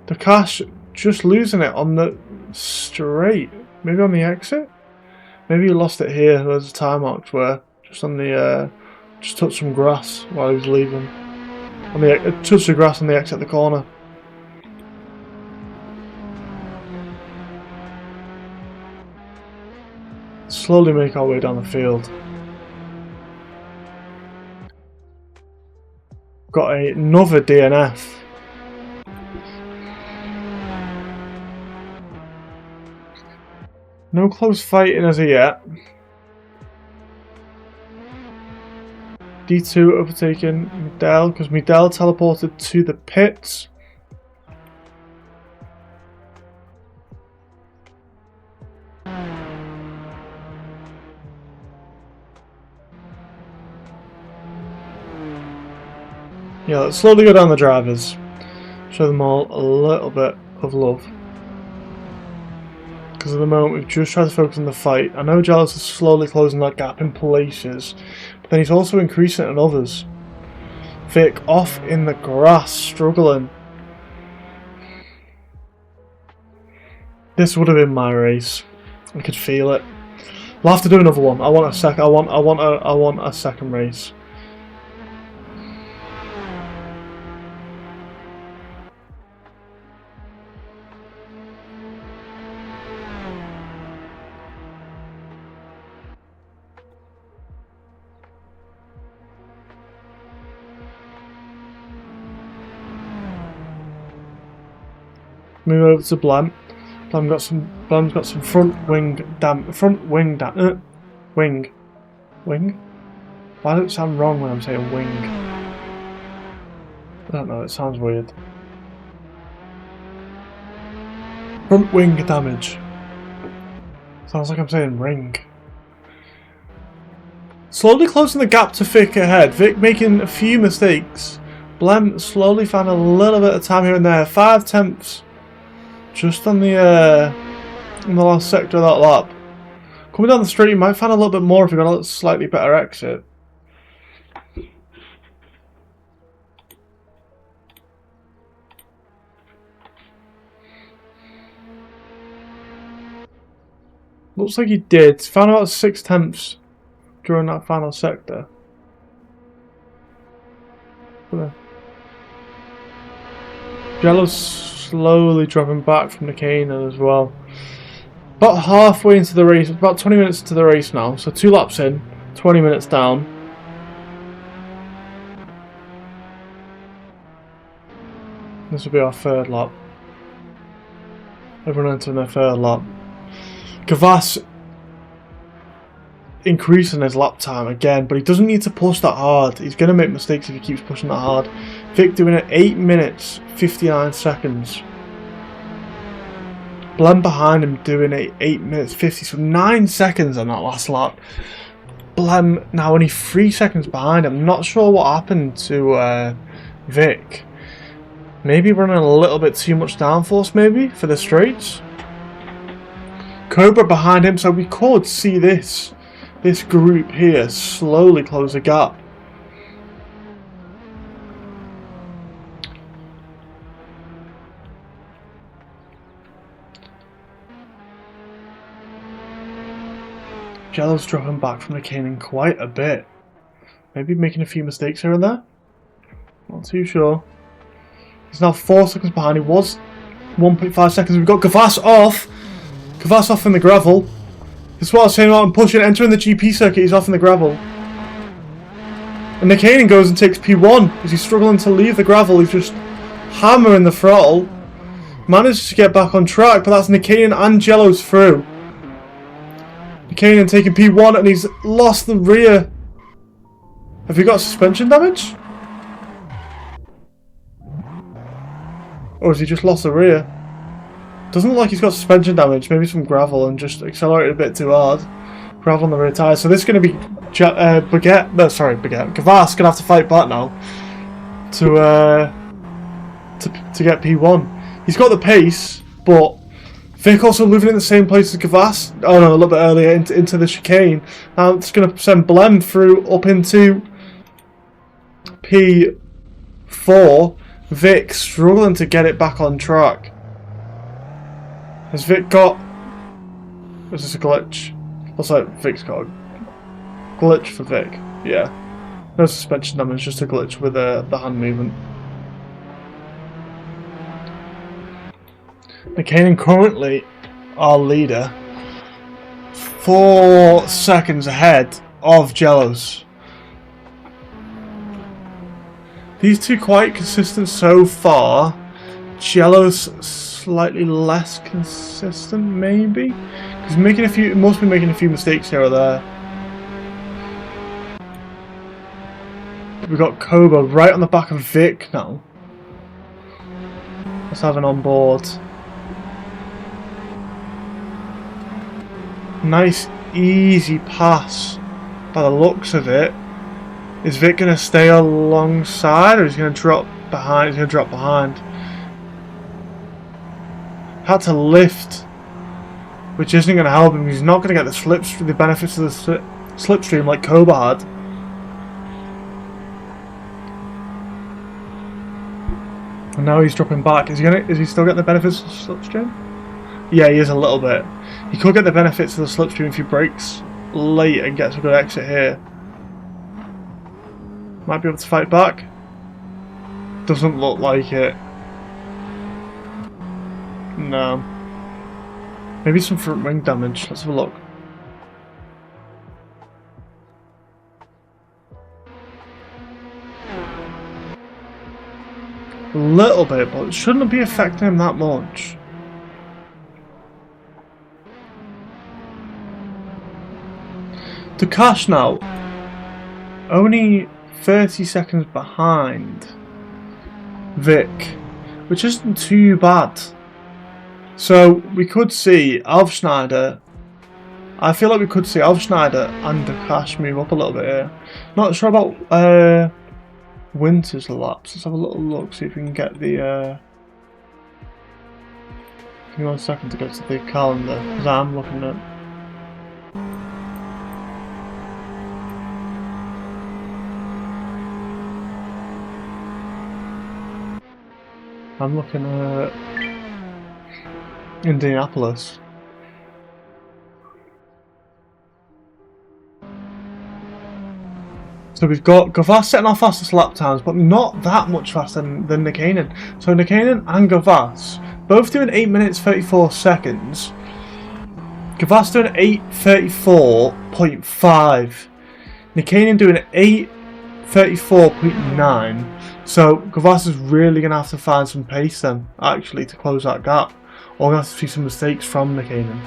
[SPEAKER 1] the Cash just losing it on the straight. Maybe on the exit? Maybe he lost it here. There's a timeout where just on the just touched some grass while he was leaving. On the touched the grass on the exit of the corner. Slowly make our way down the field. Got another DNF. No close fighting as of yet. D2 overtaking Midell because Midell teleported to the pits. Yeah, let's slowly go down the drivers. Show them all a little bit of love. Because at the moment we've just tried to focus on the fight. I know Jealous is slowly closing that gap in places, but then he's also increasing it in others. Vic off in the grass, struggling. This would have been my race. I could feel it. We'll have to do another one. I want a second race. Move over to Blam. Blam's got some front wing. Wing. Why does it sound wrong when I'm saying wing? I don't know. It sounds weird. Front wing damage. Sounds like I'm saying ring. Slowly closing the gap to Vic ahead. Vic making a few mistakes. Blem slowly found a little bit of time here and there. 5/10. Just on the last sector of that lap. Coming down the straight, you might find a little bit more if you've got a slightly better exit. Looks like he did. Found about 6/10 during that final sector. Jello's slowly dropping back from the Nikanen as well. About halfway into the race, about 20 minutes into the race now, so 2 laps in, 20 minutes down. This will be our 3rd lap. Everyone entering their 3rd lap. Gavas increasing his lap time again, but he doesn't need to push that hard. He's going to make mistakes if he keeps pushing that hard. Vic doing it 8 minutes 59 seconds. Blem behind him doing it 8 minutes 50, so 9 seconds on that last lap. Blem now only 3 seconds behind him. Not sure what happened to Vic. Maybe running a little bit too much downforce maybe for the straights. Cobra behind him, so we could see this group here slowly close the gap. Jello's dropping back from the Kanan quite a bit. Maybe making a few mistakes here and there. Not too sure. He's now 4 seconds behind. He was 1.5 seconds. We've got Gavas off. Gavas off in the gravel. This is what I was saying about him pushing, entering the GP circuit. He's off in the gravel. And Nikanen goes and takes P1 as he's struggling to leave the gravel. He's just hammering the throttle. Manages to get back on track, but that's Nikanen and Jello's through. Nikanen taking P1 and he's lost the rear. Have you got suspension damage? Or has he just lost the rear? Doesn't look like he's got suspension damage. Maybe some gravel and just accelerated a bit too hard. Gravel on the rear tyre. So this is going to be Gavas going to have to fight back now to get P1. He's got the pace, but Vic also moving in the same place as Gavas. Oh no, a little bit earlier into the chicane. Now it's going to send Blem through up into P4. Vic struggling to get it back on track. Has Vic got... Is this a glitch? Looks like Vic's got a glitch for Vic. Yeah. No suspension damage, just a glitch with the hand movement. Nikanen currently our leader. 4 seconds ahead of Jello's. These two quite consistent so far. Jello's slightly less consistent, maybe, because must be making a few mistakes here or there. We've got Koba right on the back of Vic now. Let's have an on board. Nice, easy pass by the looks of it. Is Vic going to stay alongside, or is he going to drop behind? He's going to drop behind. Had to lift, which isn't going to help him. He's not going to get the benefits of the slipstream like Koba had. And now he's dropping back. Is he still getting the benefits of the slipstream? Yeah, he is a little bit. He could get the benefits of the slipstream if he brakes late and gets a good exit here. Might be able to fight back. Doesn't look like it. No. Maybe some front wing damage. Let's have a look. A little bit, but it shouldn't be affecting him that much. Takash now. Only 30 seconds behind Vic, which isn't too bad. So we could see Schneider. I feel like we could see Schneider and Takash move up a little bit here. Not sure about Winter's laps. Let's have a little look, see if we can get the. Give me 1 second to get to the calendar, because I'm looking at. I'm looking at Indianapolis. So we've got Gavas setting our fastest lap times, but not that much faster than Nikanen. So Nikanen and Gavas both doing 8 minutes 34 seconds. Gavas doing 8:34.5. Nikanen doing 8:34.9. So Gavas is really going to have to find some pace then, actually, to close that gap. Or we're going to have to see some mistakes from Nikanen.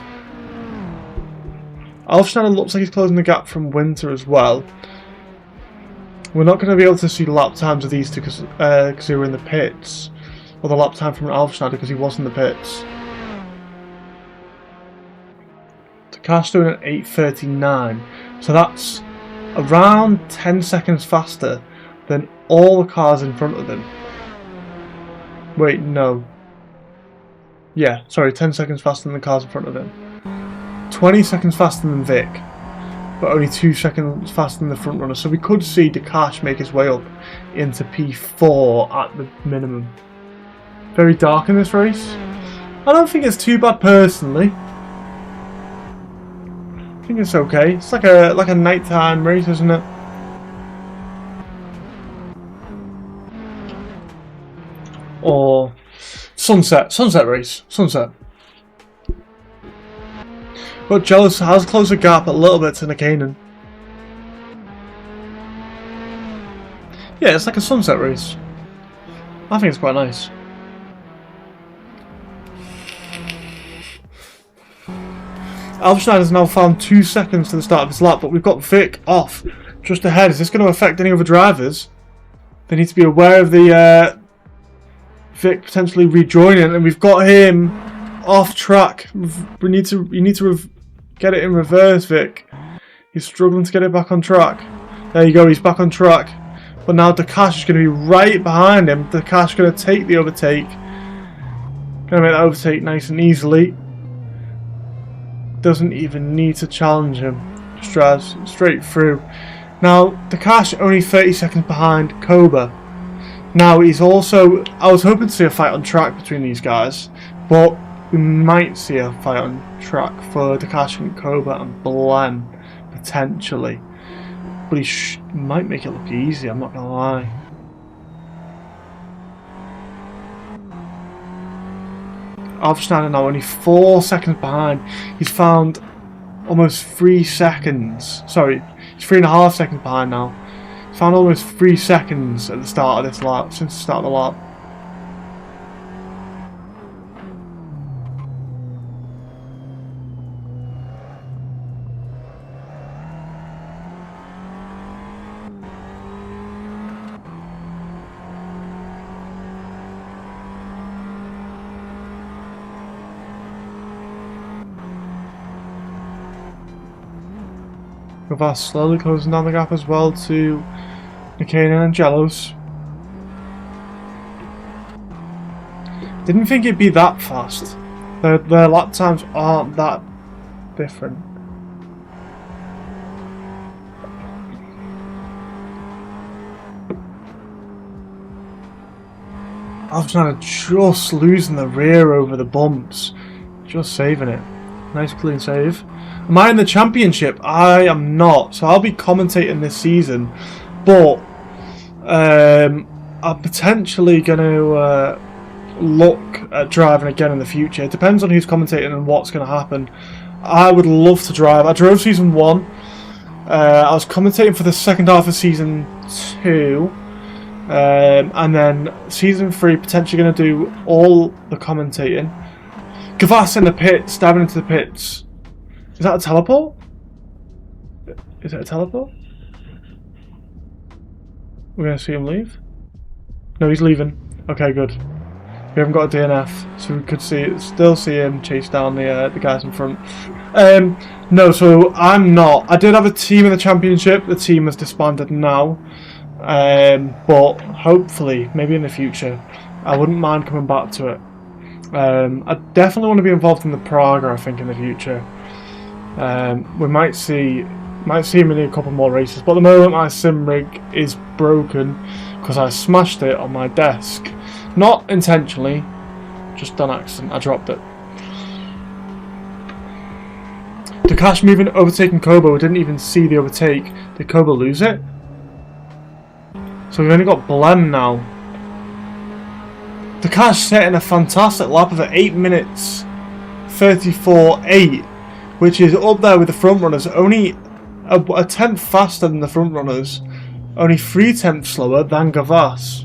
[SPEAKER 1] Schneider looks like he's closing the gap from Winter as well. We're not going to be able to see the lap times of these two because they were in the pits. Or the lap time from Schneider because he was in the pits. Takash doing an 8:39. So that's around 10 seconds faster than all the cars in front of them. Wait, no. Yeah, sorry, 10 seconds faster than the cars in front of him. 20 seconds faster than Vic, but only 2 seconds faster than the front runner. So we could see Takash make his way up into P4 at the minimum. Very dark in this race. I don't think it's too bad personally. I think it's okay. It's like a nighttime race, isn't it? Or sunset race, sunset. But Jealous has closed the gap a little bit to Nikanen. Yeah, it's like a sunset race. I think it's quite nice. Schneider's now found 2 seconds to the start of his lap, but we've got Vic off just ahead. Is this going to affect any other drivers? They need to be aware of the Vic potentially rejoining, and we've got him off track. You need to get it in reverse, Vic. He's struggling to get it back on track. There you go, he's back on track. But now Dakash is going to be right behind him. Dakash is going to take the overtake. Going to make that overtake nice and easily. Doesn't even need to challenge him. Just drives straight through. Now, Dakash only 30 seconds behind Koba. Now, he's also... I was hoping to see a fight on track between these guys, but we might see a fight on track for Dakash and Koba and Blem, potentially. But he might make it look easy, I'm not going to lie. Schneider now only 4 seconds behind. He's found almost 3 seconds. Sorry, he's 3.5 seconds behind now. He's found almost 3 seconds at the start of this lap, since the start of the lap. Gavas slowly closing down the gap as well to Nikanen and Jealous. Didn't think it'd be that fast. Their lap times aren't that different. Alpha just losing the rear over the bumps. Just saving it. Nice clean save. Am I in the championship? I am not. So I'll be commentating this season. But I'm potentially going to look at driving again in the future. It depends on who's commentating and what's going to happen. I would love to drive. I drove season 1. I was commentating for the second half of season 2. And then season 3 potentially going to do all the commentating. Gavas in the pits, diving into the pits. Is that a teleport? Is it a teleport? We're going to see him leave? No, he's leaving. Okay, good. We haven't got a DNF, so we could still see him chase down the guys in front. No, so I'm not. I did have a team in the championship. The team has disbanded now. But hopefully, maybe in the future, I wouldn't mind coming back to it. I definitely want to be involved in the Praga, I think, in the future. We might see him in a couple more races, but at the moment my sim rig is broken because I smashed it on my desk. Not intentionally, just on accident. I dropped it. Dakash moving, overtaking Kobo. We didn't even see the overtake. Did Kobo lose it? So we've only got Blem now. Dakash setting a fantastic lap of 8 minutes 34.8, which is up there with the front runners. Only a tenth faster than the front runners. Only 3/10 slower than Gavas.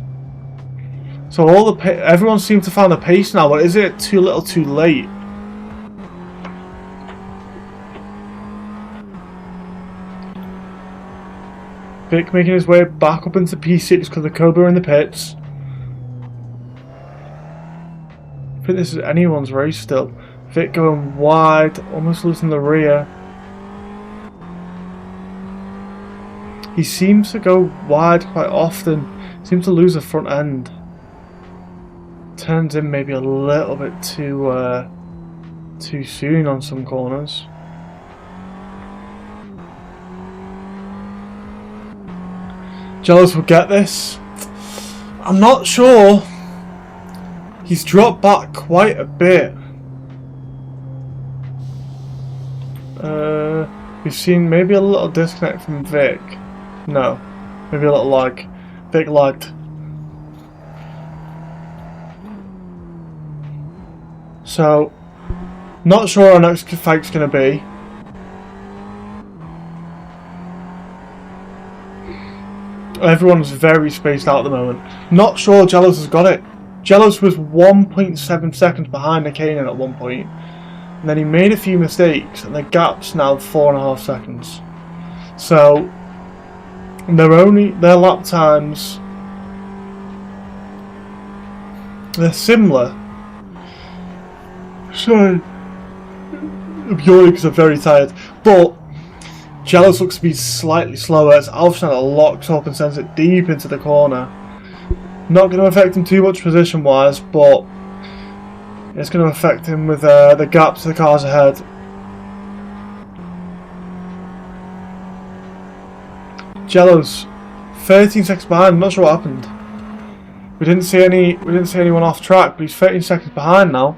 [SPEAKER 1] So everyone seems to find the pace now, but is it too little too late? Vic making his way back up into P6 because the Cobra in the pits. I think this is anyone's race still. Vic going wide, almost losing the rear. He seems to go wide quite often. Seems to lose the front end. Turns in maybe a little bit too soon on some corners. Jealous will get this. I'm not sure. He's dropped back quite a bit. We've seen maybe a little disconnect from Vic. No, maybe a little lag. Vic lagged. So, not sure our next fight's going to be. Everyone's very spaced out at the moment. Not sure Jealous has got it. Jealous was 1.7 seconds behind Nakanen at one point. And then he made a few mistakes, and the gap's now 4.5 seconds. So, their lap times, they're similar. Sorry, I'm yawning because I'm very tired. But Jealous looks to be slightly slower as Alpha locks up and sends it deep into the corner. Not going to affect him too much position wise, but it's going to affect him with the gap to the cars ahead. Jello's 13 seconds behind. I'm not sure what happened. We didn't see anyone off track, but he's 13 seconds behind now.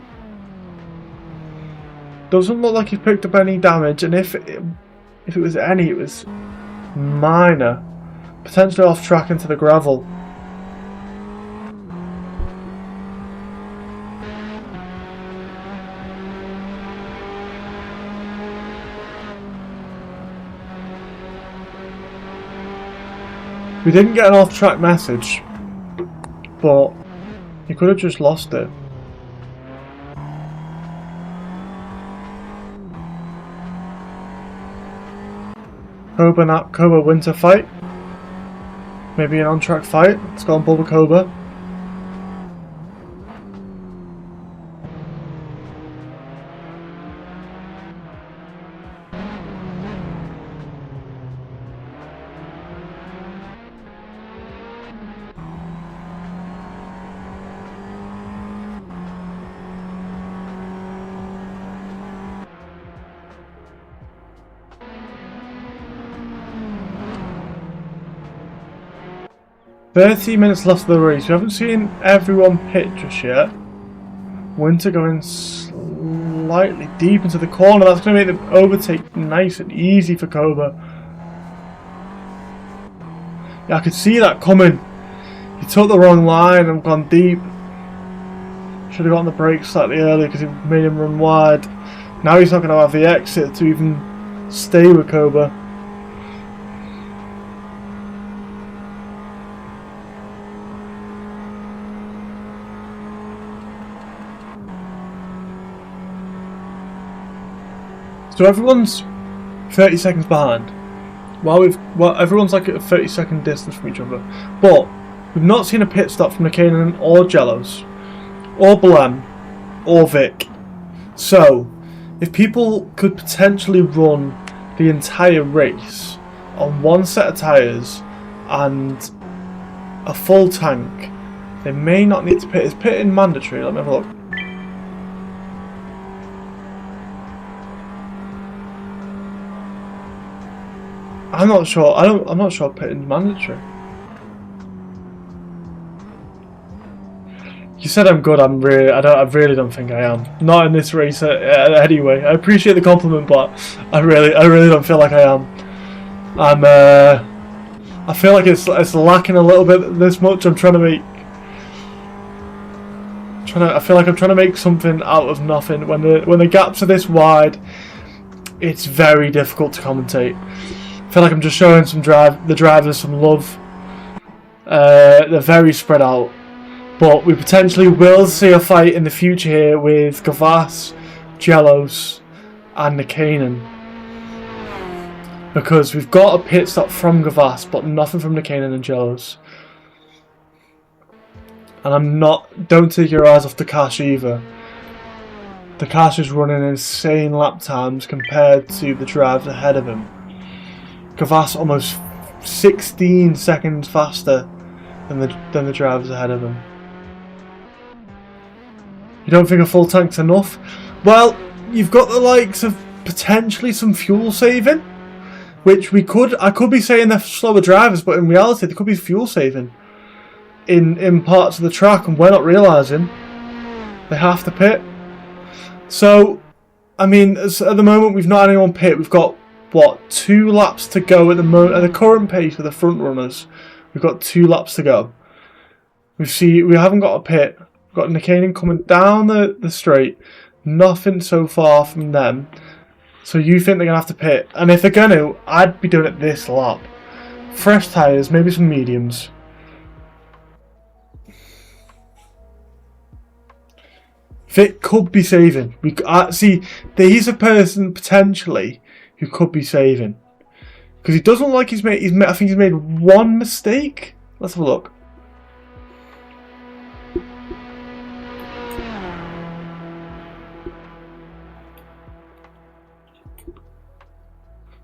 [SPEAKER 1] Doesn't look like he's picked up any damage, and if it was any, it was minor. Potentially off track into the gravel. We didn't get an off-track message, but he could have just lost it. Koba Winter fight. Maybe an on-track fight. Let's go on Bubba Koba. "30 minutes left of the race. We haven't seen everyone pit just yet. Winter going slightly deep into the corner. That's going to make the overtake nice and easy for Koba. Yeah, I could see that coming. He took the wrong line and gone deep. Should have gotten the brakes slightly earlier because it made him run wide. Now he's not going to have the exit to even stay with Koba. So everyone's 30 seconds behind. Everyone's like at a 30-second distance from each other. But we've not seen a pit stop from Nakanen or Jellos, or Blem, or Vic. So, if people could potentially run the entire race on one set of tyres and a full tank, they may not need to pit. Is pitting mandatory? Let me have a look. I'm not sure. I'm not sure pitting's mandatory. You said I'm good. I really don't think I am. Not in this race anyway. I appreciate the compliment, but I really don't feel like I am. I feel like it's lacking a little bit this much. I feel like I'm trying to make something out of nothing. When the gaps are this wide, it's very difficult to commentate. I feel like I'm just showing the drivers some love. They're very spread out, but we potentially will see a fight in the future here with Gavas, Jellos, and Nakanen, because we've got a pit stop from Gavas, but nothing from Nakanen and Jellos. And don't take your eyes off Takash either. Takash is running insane lap times compared to the drivers ahead of him. Gavas almost 16 seconds faster than the drivers ahead of him. You don't think a full tank's enough? Well, you've got the likes of potentially some fuel saving, which I could be saying they're slower drivers, but in reality they could be fuel saving in parts of the track, and we're not realising they have to pit. So, I mean, at the moment we've not had anyone pit. We've got what, 2 laps to go at the moment. At the current pace for the front runners, we've got 2 laps to go. We haven't got a pit. We've got Nicanen coming down the straight. Nothing so far from them. So you think they're going to have to pit. And if they're going to, I'd be doing it this lap. Fresh tyres, maybe some mediums. Vic could be saving. See, he's a person potentially who could be saving. Because he doesn't like I think he's made 1 mistake. Let's have a look.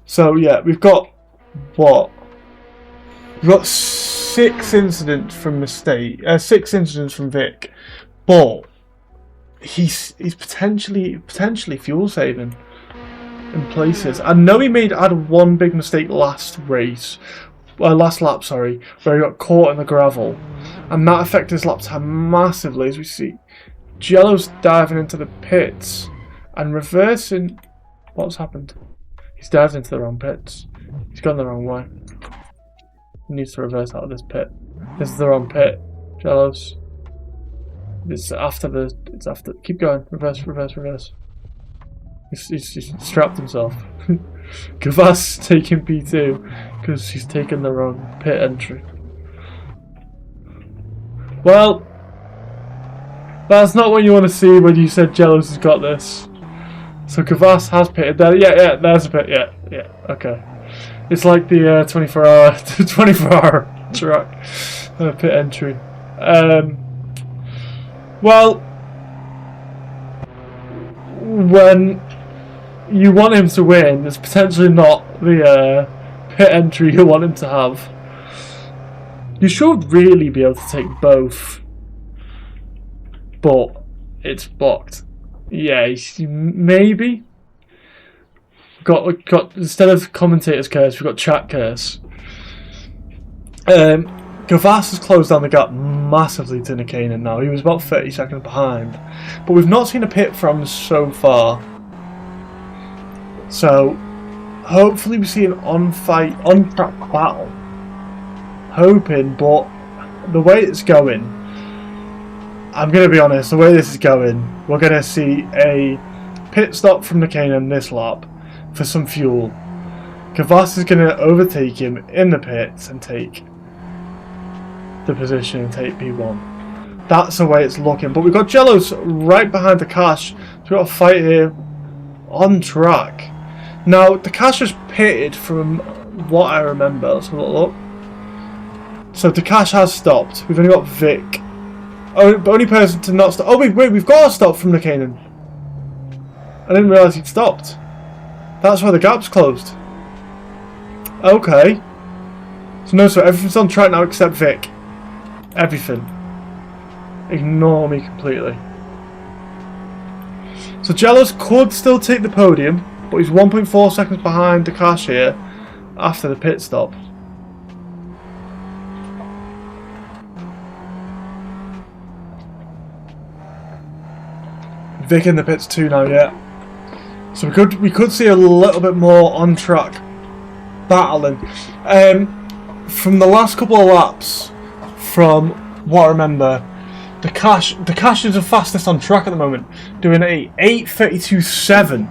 [SPEAKER 1] So yeah, we've got what? We've got 6 incidents from mistake. 6 incidents from Vic, but he's potentially fuel saving in places. I know he had 1 big mistake last lap, sorry, where he got caught in the gravel, and that affected his lap time massively. As we see, Jello's diving into the pits and reversing. What's happened? He's dived into the wrong pits. He's gone the wrong way. He needs to reverse out of this pit. This is the wrong pit. Jello's. It's after. Keep going. Reverse. He's strapped himself. Gavas taking P2 because he's taken the wrong pit entry. Well, that's not what you want to see when you said Jello's has got this. So Gavas has pitted there. Yeah, there's a pit. Yeah, okay. It's like the 24-hour track pit entry. Well, when you want him to win, it's potentially not the pit entry you want him to have. You should really be able to take both, but it's blocked. Yeah, maybe. Got instead of commentator's curse, we've got chat curse. Gavas has closed down the gap massively to Nicanen now. He was about 30 seconds behind, but we've not seen a pit from so far. So hopefully we see an on-track battle. Hoping, but the way it's going, I'm going to be honest, the way this is going, we're going to see a pit stop from Nicanen this lap for some fuel. Gavas is going to overtake him in the pits and take the position and take P1. That's the way it's looking. But we've got Jello's right behind the Cash. So we've got a fight here on track. Now, the Cash was pitted from what I remember. Let's have a look. So the Cash has stopped. We've only got Vic. Oh, only person to not stop. Oh, wait, we've got a stop from Nicanen. I didn't realise he'd stopped. That's why the gap's closed. Okay. So everything's on track now except Vic. Everything. Ignore me completely. So Jello's could still take the podium, but he's 1.4 seconds behind the Cash here after the pit stop. Vic in the pits too now, yeah. So we could see a little bit more on track battling. From the last couple of laps, from what I remember, the Cash is the fastest on track at the moment, doing a 8:32.7.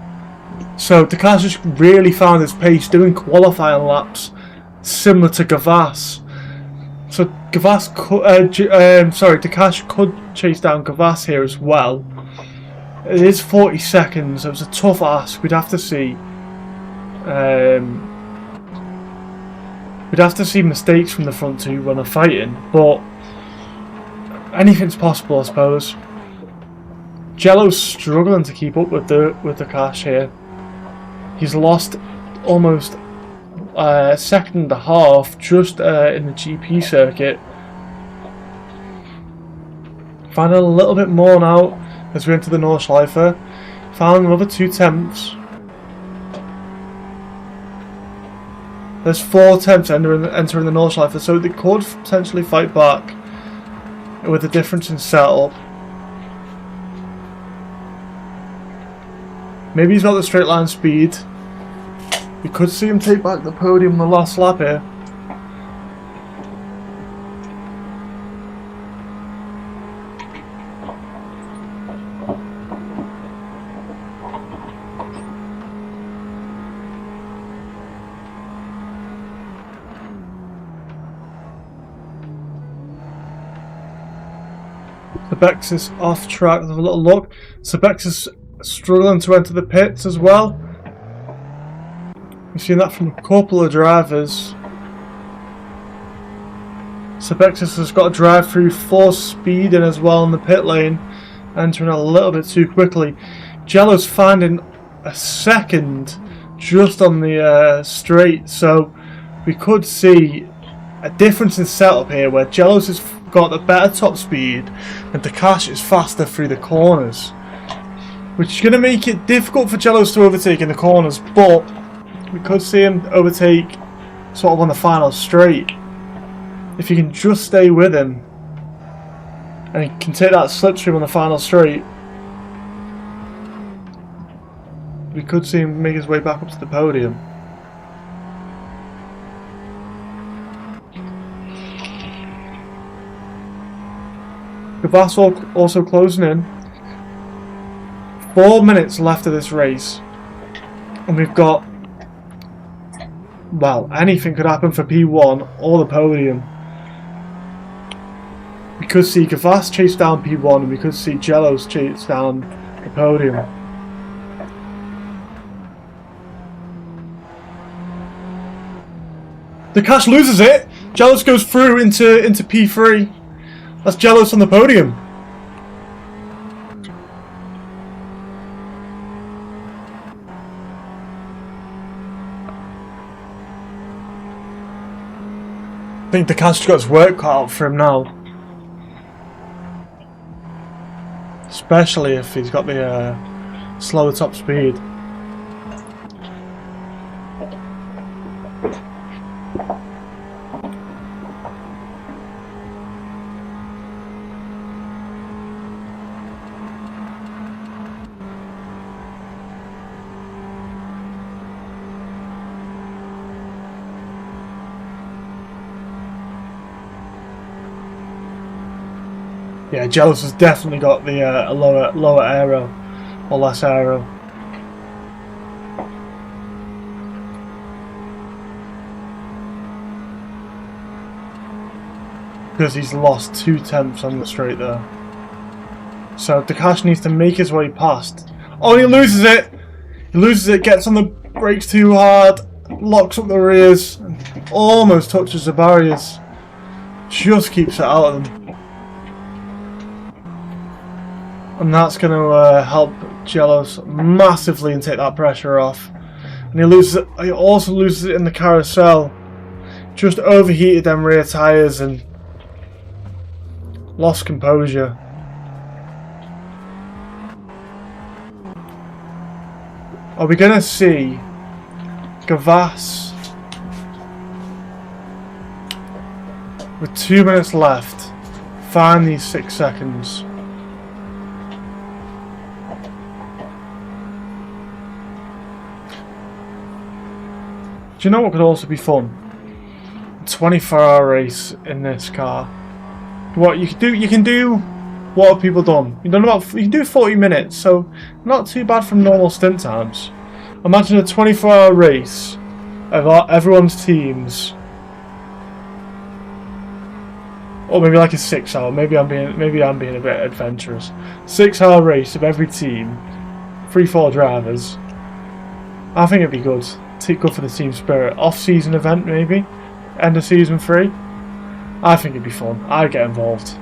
[SPEAKER 1] So the Cash has really found his pace, doing qualifying laps similar to Gavas. So Gavas the Cash could chase down Gavas here as well. It is 40 seconds, so it's a tough ask. We'd have to see. We'd have to see mistakes from the front two when they're fighting, but anything's possible, I suppose. Jello's struggling to keep up with the Cash here. He's lost almost a second and a half just in the GP circuit. Finding a little bit more now as we enter the Nordschleife. Found another 2/10. There's 4/10 entering the Nordschleife, so they could potentially fight back with the difference in setup. Maybe he's got the straight line speed. We could see him take back the podium in the last lap here. Sebex is off track with a little look. Sebex is struggling to enter the pits as well. We've seen that from a couple of drivers. Sebex has got to drive through 4 speed in as well in the pit lane, entering a little bit too quickly. Jello's finding a second just on the straight, so we could see a difference in setup here where Jello's has got the better top speed and Takash is faster through the corners, which is going to make it difficult for Jello's to overtake in the corners, but we could see him overtake sort of on the final straight if he can just stay with him and he can take that slipstream on the final straight. We could see him make his way back up to the podium. Gavass also closing in. 4 minutes left of this race, and we've got, well, anything could happen for P1 or the podium. We could see Gavass chase down P1, and we could see Jello's chase down the podium. Takash loses it. Jello's goes through into P3. That's Jello's on the podium. I think Takash's got his work cut out for him now. Especially if he's got the slower top speed. Yeah, Jello's has definitely got the lower aero, or less aero. Because he's lost 2/10 on the straight there. So Takash needs to make his way past. Oh, he loses it! He loses it, gets on the brakes too hard, locks up the rears, almost touches the barriers. Just keeps it out of them. And that's going to help Jello's massively and take that pressure off. And he loses it. He also loses it in the carousel. Just overheated them rear tyres and lost composure. Are we going to see Gavass with 2 minutes left find these 6 seconds? Do you know what could also be fun? A 24-hour race in this car. What you can do. What have people done? You can do 40 minutes, so not too bad from normal stint times. Imagine a 24-hour race of everyone's teams, or maybe like a 6-hour. Maybe I'm being a bit adventurous. 6-hour race of every team, 3-4 drivers. I think it'd be good. Good for the team spirit. Off-season event maybe, end of season 3. I think it'd be fun. I'd get involved.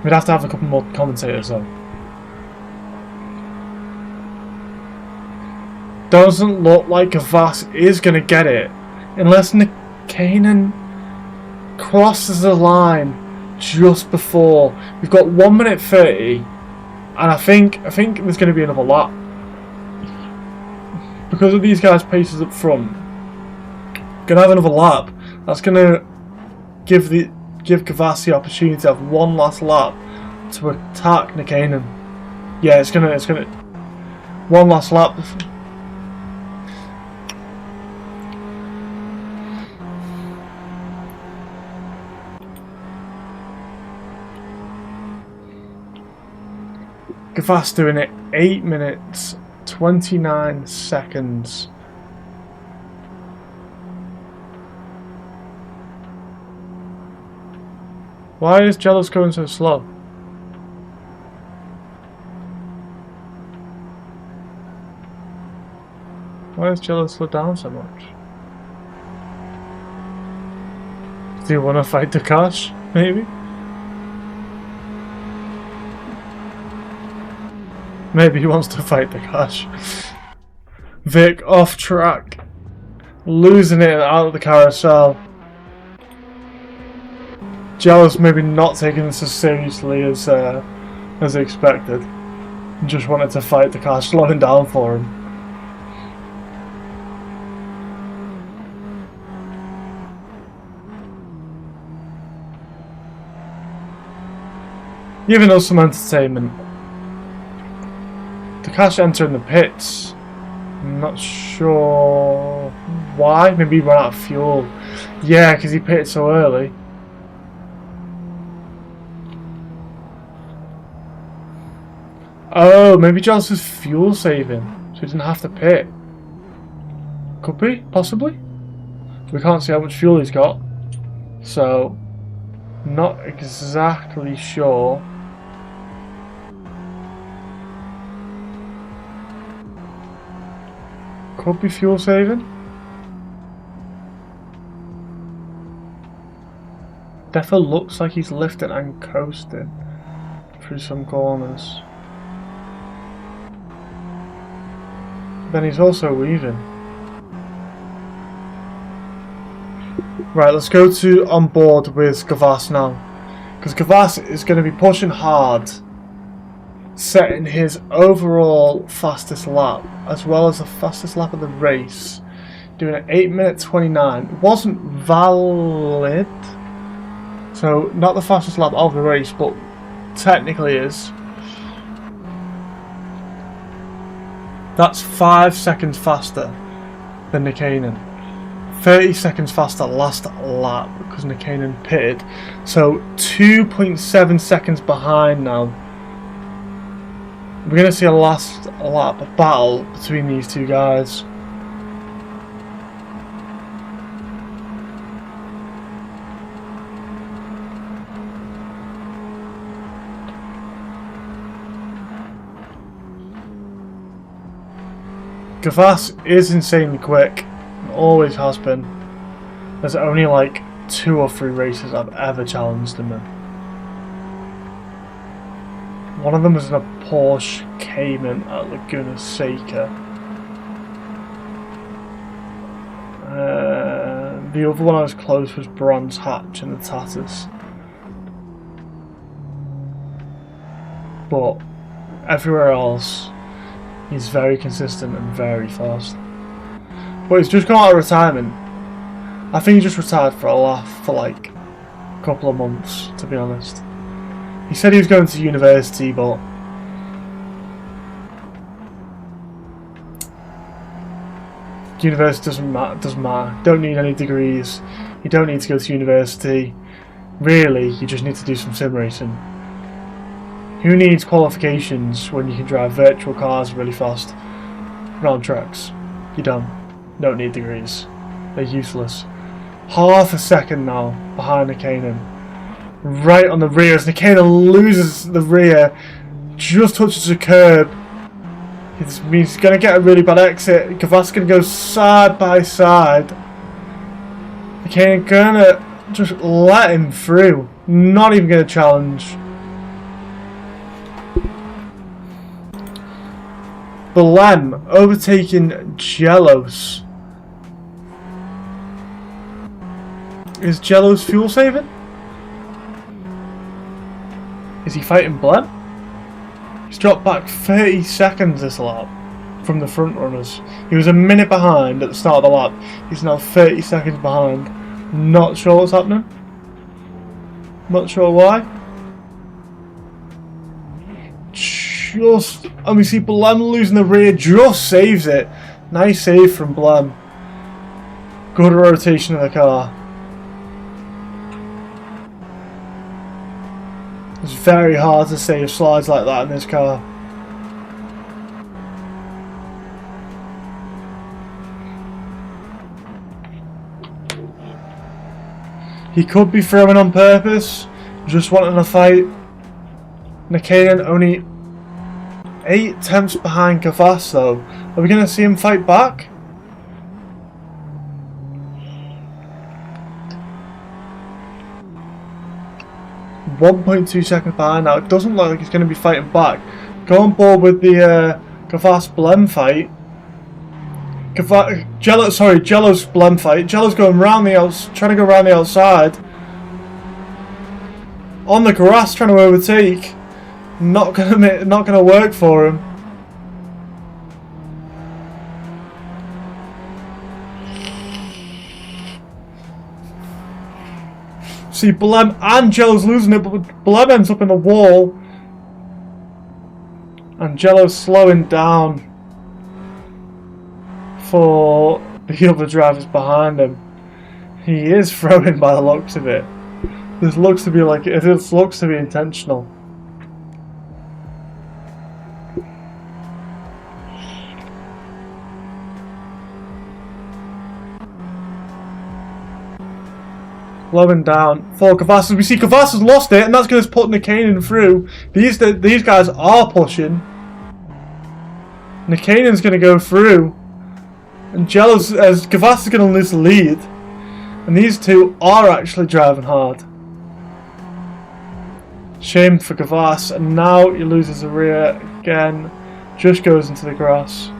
[SPEAKER 1] We'd have to have a couple more commentators though. Doesn't look like Gavass is going to get it unless Kanan crosses the line just before. We've got 1 minute 30, and I think there's going to be another lap. Because of these guys' paces up front, gonna have another lap. That's gonna give Gavass the opportunity to have one last lap to attack Nikanen. Yeah, it's gonna one last lap. Gavas doing it 8 minutes 29 seconds. Why is Jealous going so slow? Why is Jealous slow down so much? Do you want to fight Takash? Maybe? Maybe he wants to fight Takash. Vic off track. Losing it out of the carousel. Jealous maybe not taking this as seriously as expected. Just wanted to fight Takash, slowing down for him. Giving us some entertainment. Takashi entering the pits. I'm not sure why. Maybe he ran out of fuel. Yeah, because he pitted so early. Oh, maybe Jealous was fuel saving, so he didn't have to pit. Could be, possibly. We can't see how much fuel he's got, so not exactly sure. Could be fuel saving. Defo looks like he's lifting and coasting through some corners. Then he's also weaving. Right, let's go to on board with Gavas now. Because Gavas is going to be pushing hard, setting his overall fastest lap, as well as the fastest lap of the race, doing an 8 minute 29. It wasn't valid, so not the fastest lap of the race, but technically is. That's 5 seconds faster than Nikanen. 30 seconds faster last lap because Nikanen pitted. So 2.7 seconds behind now. We're going to see a last lap battle between these two guys. Gavas is insanely quick, and always has been. There's only like 2 or 3 races I've ever challenged him in. One of them was in a Porsche Cayman at Laguna Seca. The other one I was close was Bronze Hatch in the Tatters. But everywhere else, he's very consistent and very fast. But he's just come out of retirement. I think he just retired for a laugh for like a couple of months, to be honest. He said he was going to university, but university doesn't matter. Don't need any degrees. You don't need to go to university. Really, you just need to do some sim racing. Who needs qualifications when you can drive virtual cars really fast round tracks? You don't need degrees. They're useless. Half a second now behind Nikanen. Right on the rear as Nikanen loses the rear. Just touches the curb. He's going to get a really bad exit. Gavas going to go side by side. Nikanen going to just let him through. Not even going to challenge. Blem overtaking Jealous. Is Jealous fuel saving? Is he fighting Blem? He's dropped back 30 seconds this lap from the front runners. He was a minute behind at the start of the lap. He's now 30 seconds behind. Not sure what's happening. Not sure why. And we see Blem losing the rear, just saves it. Nice save from Blem. Good rotation of the car. It's very hard to save slides like that in this car. He could be throwing on purpose, just wanting a fight. Nikanen only 8 tenths behind Gavas though. Are we going to see him fight back? .2 seconds behind now. It doesn't look like he's going to be fighting back. Go on board with the Gavas Blem fight. Jello's Blem fight. Jello's going round the trying to go around the outside. On the grass, trying to overtake. Not gonna work for him. See, Blem and Jello's losing it, but Blem ends up in the wall. And Jello's slowing down for the other drivers behind him. He is throwing by the looks of it. This looks to be intentional. Slowing down for Gavas. We see Gavas has lost it, and that's going to put Nikanen through. These guys are pushing. Nikanen's going to go through, and Gavas is going to lose the lead, and these two are actually driving hard. Shame for Gavas, and now he loses the rear again. Just goes into the grass.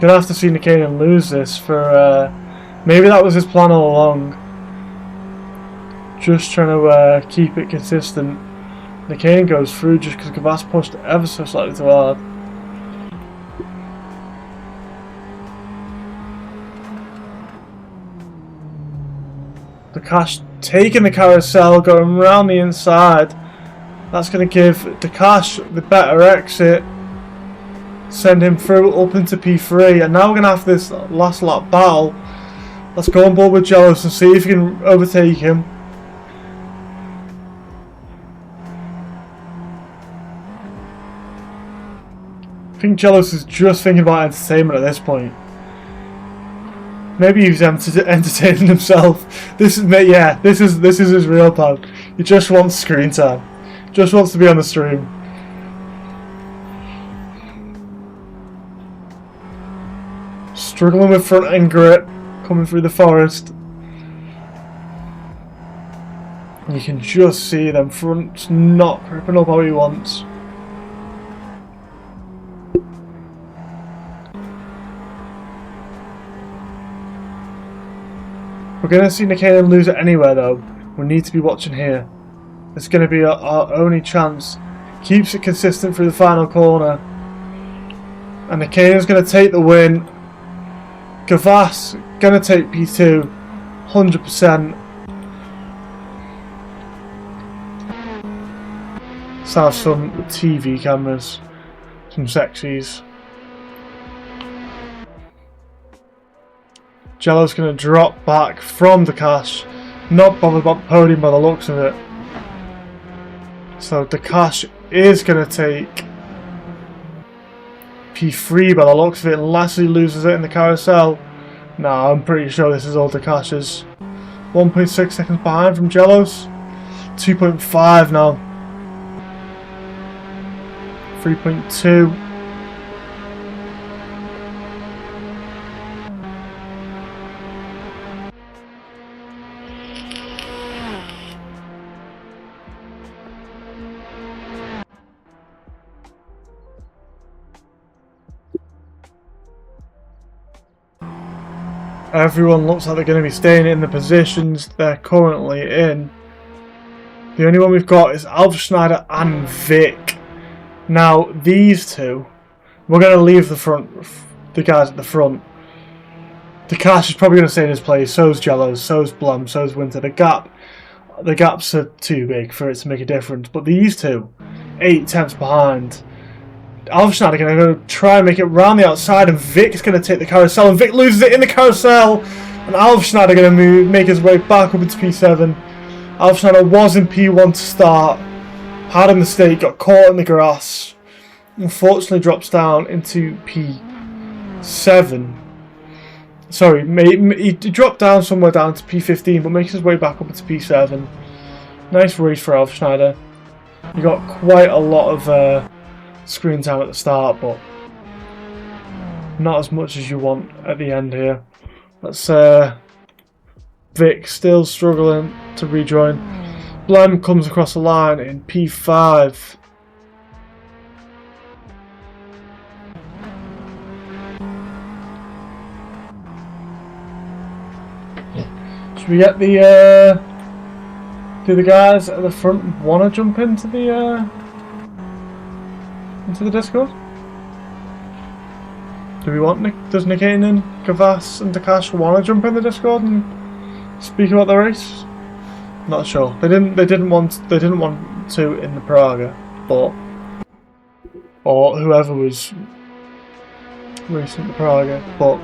[SPEAKER 1] Gonna have to see Nikanen lose this for maybe that was his plan all along. Just trying to keep it consistent. Nikanen goes through just because Gavas pushed ever so slightly too hard. Dakash taking the carousel, going around the inside. That's going to give Dakash the better exit. Send him through up into P3, and now we're going to have this last lap battle. Let's go on board with Jellos and see if we can overtake him. I think Jellos is just thinking about entertainment at this point. Maybe he's entertaining himself. This is his real plan. He just wants screen time. Just wants to be on the stream. Struggling with front end grip, coming through the forest. You can just see them fronts not gripping up how he wants. We're going to see Nikanen lose it anywhere though. We need to be watching here. It's going to be our only chance. Keeps it consistent through the final corner. And Nikanen's going to take the win. Gavas going to take P2. 100%. Let's have some TV cameras. Some sexies. Jello's going to drop back from Dakash. Not bothered about the podium by the looks of it. So Dakash is going to take P3 by the looks of it, unless he loses it in the carousel. Nah, I'm pretty sure this is all Dakash's. 1.6 seconds behind from Jellos. 2.5 now. 3.2. Everyone looks like they're going to be staying in the positions they're currently in. The only one we've got is Alf Schneider and Vic. Now, these two, we're going to leave the guys at the front. Dakash is probably going to stay in his place, so's Jello, so's Blum, so's Winter. The gaps are too big for it to make a difference, but these two, 8 tenths behind. Alf Schneider going to go try and make it round the outside, and Vic is going to take the carousel, and Vic loses it in the carousel, and Alf Schneider going to make his way back up into P7. Alf Schneider was in P1 to start, had a mistake, got caught in the grass, unfortunately drops down into P7. Sorry, he dropped down somewhere down to P15, but makes his way back up into P7. Nice race for Alf Schneider. You got quite a lot of screen time at the start, but not as much as you want at the end here. That's Vic still struggling to rejoin. Blem comes across the line in P5. Should we get the do the guys at the front want to jump into the Discord? Do we want does Nikanen, Gavas and Takash want to jump in the Discord and speak about the race? Not sure. They didn't want to in the Praga, but or whoever was racing the Praga, but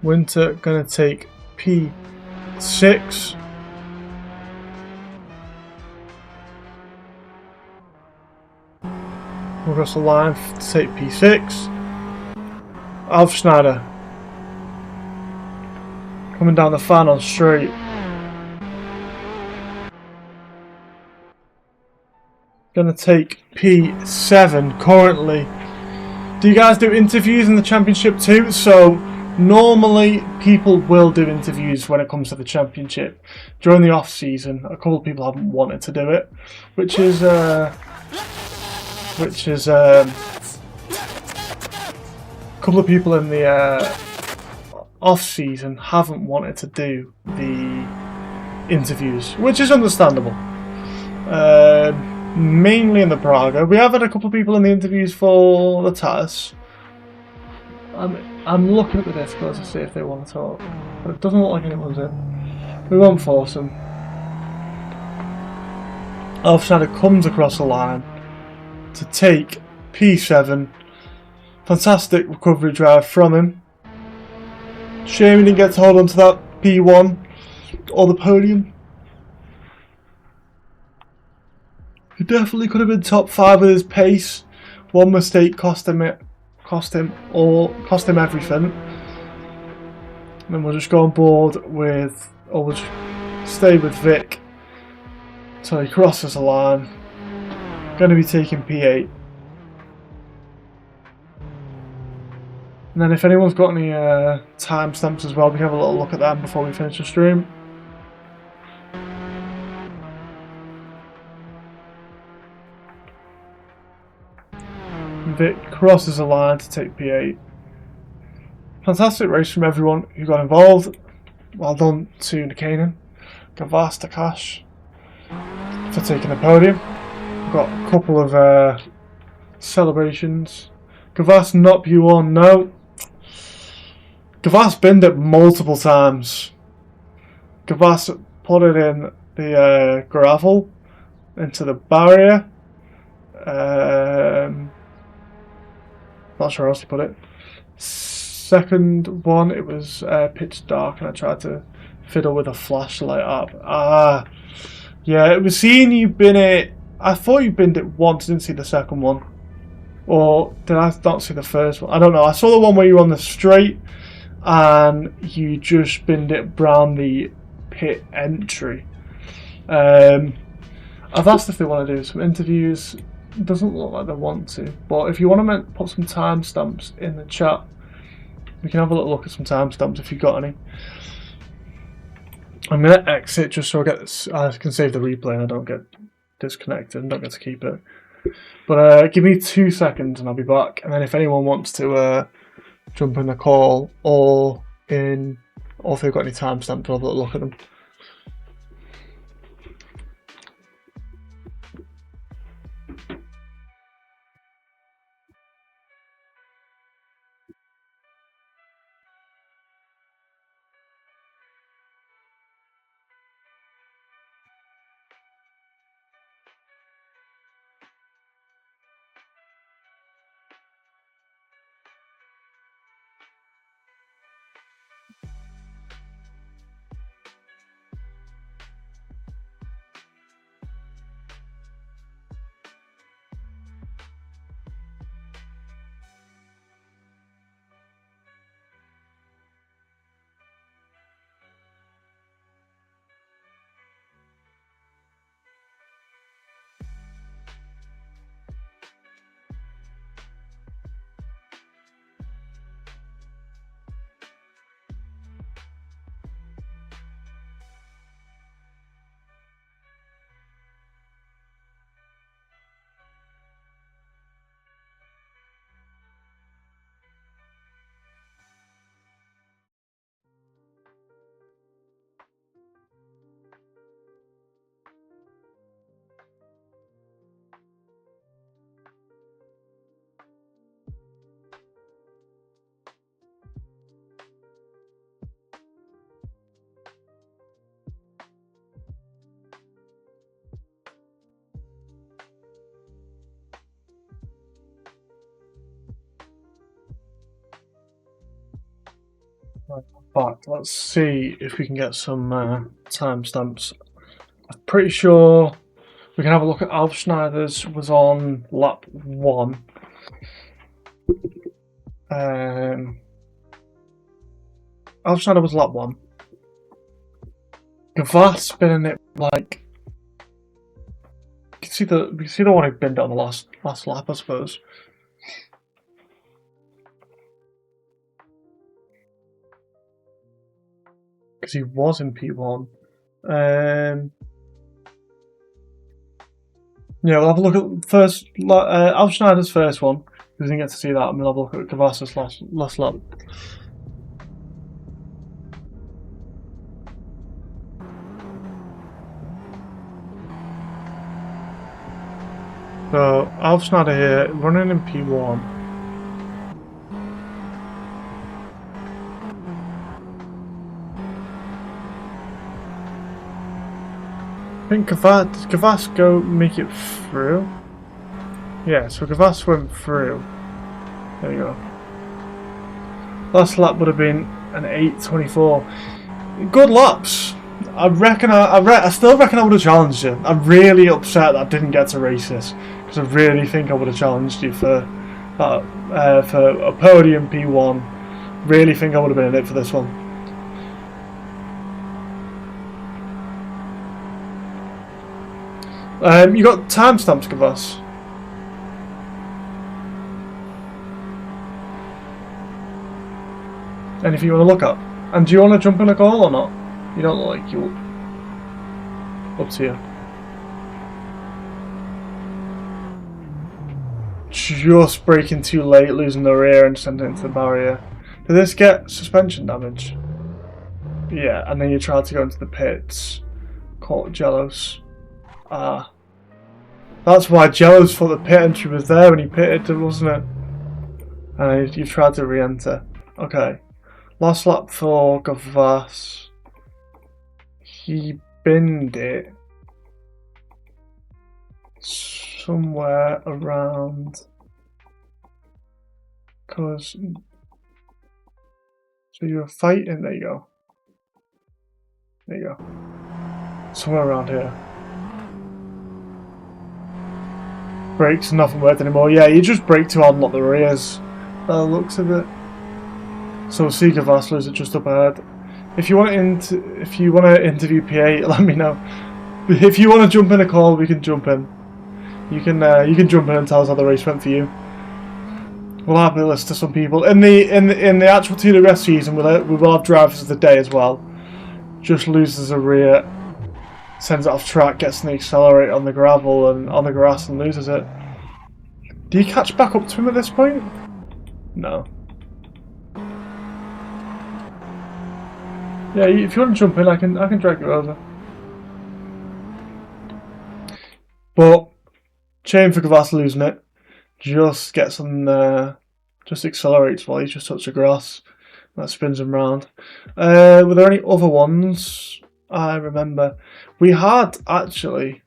[SPEAKER 1] Winter gonna take P6. Across the line to take P6. Alf Schneider coming down the final straight. Gonna take P7 currently. Do you guys do interviews in the championship too? So normally people will do interviews when it comes to the championship. During the off season, a couple of people haven't wanted to do it, which is a couple of people in the off season haven't wanted to do the interviews, which is understandable. Mainly in the Praga. We have had a couple of people in the interviews for the TAS. I'm looking at the Discord to see if they want to talk, but it doesn't look like anyone's in. We won't force them. Alf Schneider comes across the line to take P7. Fantastic recovery drive from him. Shame he didn't get to hold on to that P1 or the podium. He definitely could have been top 5 with his pace. One mistake cost him everything. And then we'll just go on board with, or we'll just stay with Vic until he crosses the line. Going to be taking P8. And then if anyone's got any timestamps as well, we can have a little look at them before we finish the stream. Vic crosses the line to take P8. Fantastic race from everyone who got involved. Well done to Nikanen, Gavas, Takash for taking the podium. We've got a couple of celebrations. Gavas not P1, no. Gavas binned it multiple times. Gavas put it in the gravel into the barrier. Not sure how else to put it. Second one, it was pitch dark, and I tried to fiddle with a flashlight up. Yeah, it was seeing you bin it. I thought you binned it once, didn't see the second one. Or did I not see the first one? I don't know. I saw the one where you were on the straight and you just binned it round the pit entry. I've asked if they want to do some interviews. It doesn't look like they want to, but if you want to put some timestamps in the chat, we can have a little look at some timestamps if you've got any. I'm going to exit just so I can save the replay and I don't get disconnected and don't get to keep it. But give me 2 seconds and I'll be back. And then if anyone wants to jump in the call or if they've got any timestamps, we'll have a little look at them. But let's see if we can get some timestamps. I'm pretty sure we can have a look at Alf Schneider's was on lap 1. Alf Schneider was lap 1. Gavas spinning it like we can see the one who binned it on the last lap, I suppose. Because he was in P1. Yeah, we'll have a look at first Alf Schneider's first one. We didn't get to see that, and we'll have a look at Gavas's last lap. So Alf Schneider here, running in P1. I think did Gavas go make it through? Yeah, so Gavas went through. There you go. Last lap would have been an 8:24. Good laps. I still reckon I would have challenged you. I'm really upset that I didn't get to race this because I really think I would have challenged you for that for a podium P1. Really think I would have been in it for this one. You got timestamps, Gavas. Anything you want to look up? And do you want to jump in a call or not? You don't look like you. Up to you. Just braking too late, losing the rear and sending it into the barrier. Did this get suspension damage? Yeah, and then you tried to go into the pits. Caught Jellos. That's why Jellos thought the pit entry was there when he pitted, wasn't it? And you tried to re-enter. Okay. Last lap for Gavas. He binned it somewhere around. Cause so you were fighting. There you go. There you go. Somewhere around here. Brakes nothing worked anymore. Yeah, you just brake too hard and lock the rears. By the looks of it. So we'll see Gavas lose it just up ahead. If you want to interview PA, let me know. If you want to jump in a call, we can jump in. You can jump in and tell us how the race went for you. We'll have a list to some people in the actual TWS season. We will have drivers of the day as well. Just loses a rear, sends it off track, gets an accelerate on the gravel and on the grass and loses it. Do you catch back up to him at this point? No. Yeah, if you want to jump in, I can drag you over. But shame for Gavas losing it. Just gets on, just accelerates while he's just touched the grass. That spins him round. Were there any other ones? I remember we had actually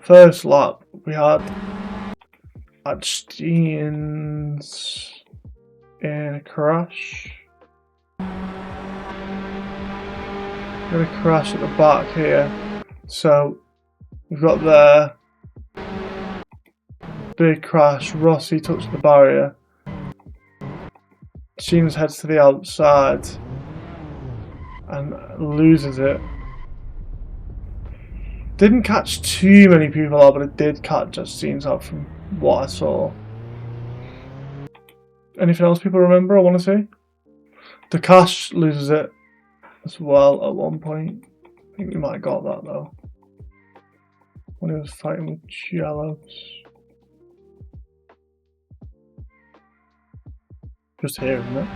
[SPEAKER 1] first lap. We had Adstein's in a crash. Going to crash at the back here. So we've got the big crash. Rossi touched the barrier. Sheens heads to the outside and loses it. Didn't catch too many people out, but it did catch Sheens out from what I saw. Anything else people remember or want to see? The Cash loses it as well at one point. I think we might have got that though. When he was fighting with Jellos. Just here, isn't it?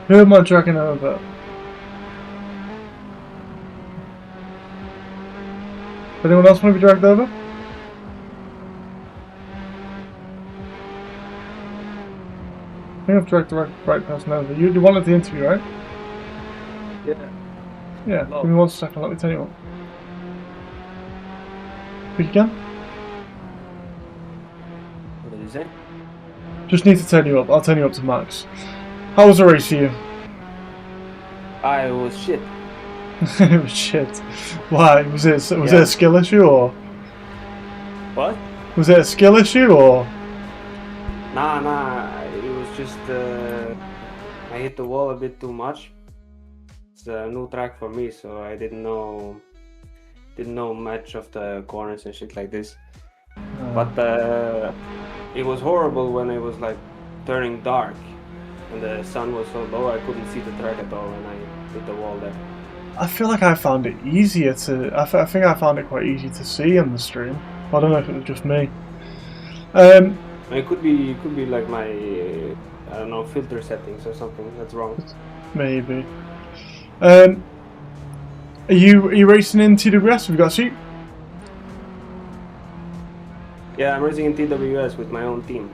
[SPEAKER 1] Who am I dragging over? Anyone else want to be dragged over? think I've dragged the right person over. You wanted the interview, right?
[SPEAKER 2] Yeah.
[SPEAKER 1] Yeah.
[SPEAKER 2] Hello.
[SPEAKER 1] Give me 1 second. Let me tell you what. Speak again.
[SPEAKER 2] What did you say?
[SPEAKER 1] Just need to turn you up. I'll turn you up to max. How was the race for you?
[SPEAKER 2] I was shit.
[SPEAKER 1] It was shit. Why? Was it a skill issue or?
[SPEAKER 2] What?
[SPEAKER 1] Was it a skill issue or?
[SPEAKER 2] Nah. It was just I hit the wall a bit too much. It's a new track for me, so I didn't know much of the corners and shit like this. But it was horrible when it was like turning dark and the sun was so low I couldn't see the track at all, and I hit the wall there.
[SPEAKER 1] I feel like I found it easier to. I think I found it quite easy to see on the stream. I don't know if it was just me.
[SPEAKER 2] It could be like my I don't know, filter settings or something that's wrong.
[SPEAKER 1] Maybe. Are you racing in TWS? Have you got a seat?
[SPEAKER 2] Yeah, I'm racing in TWS with my own team.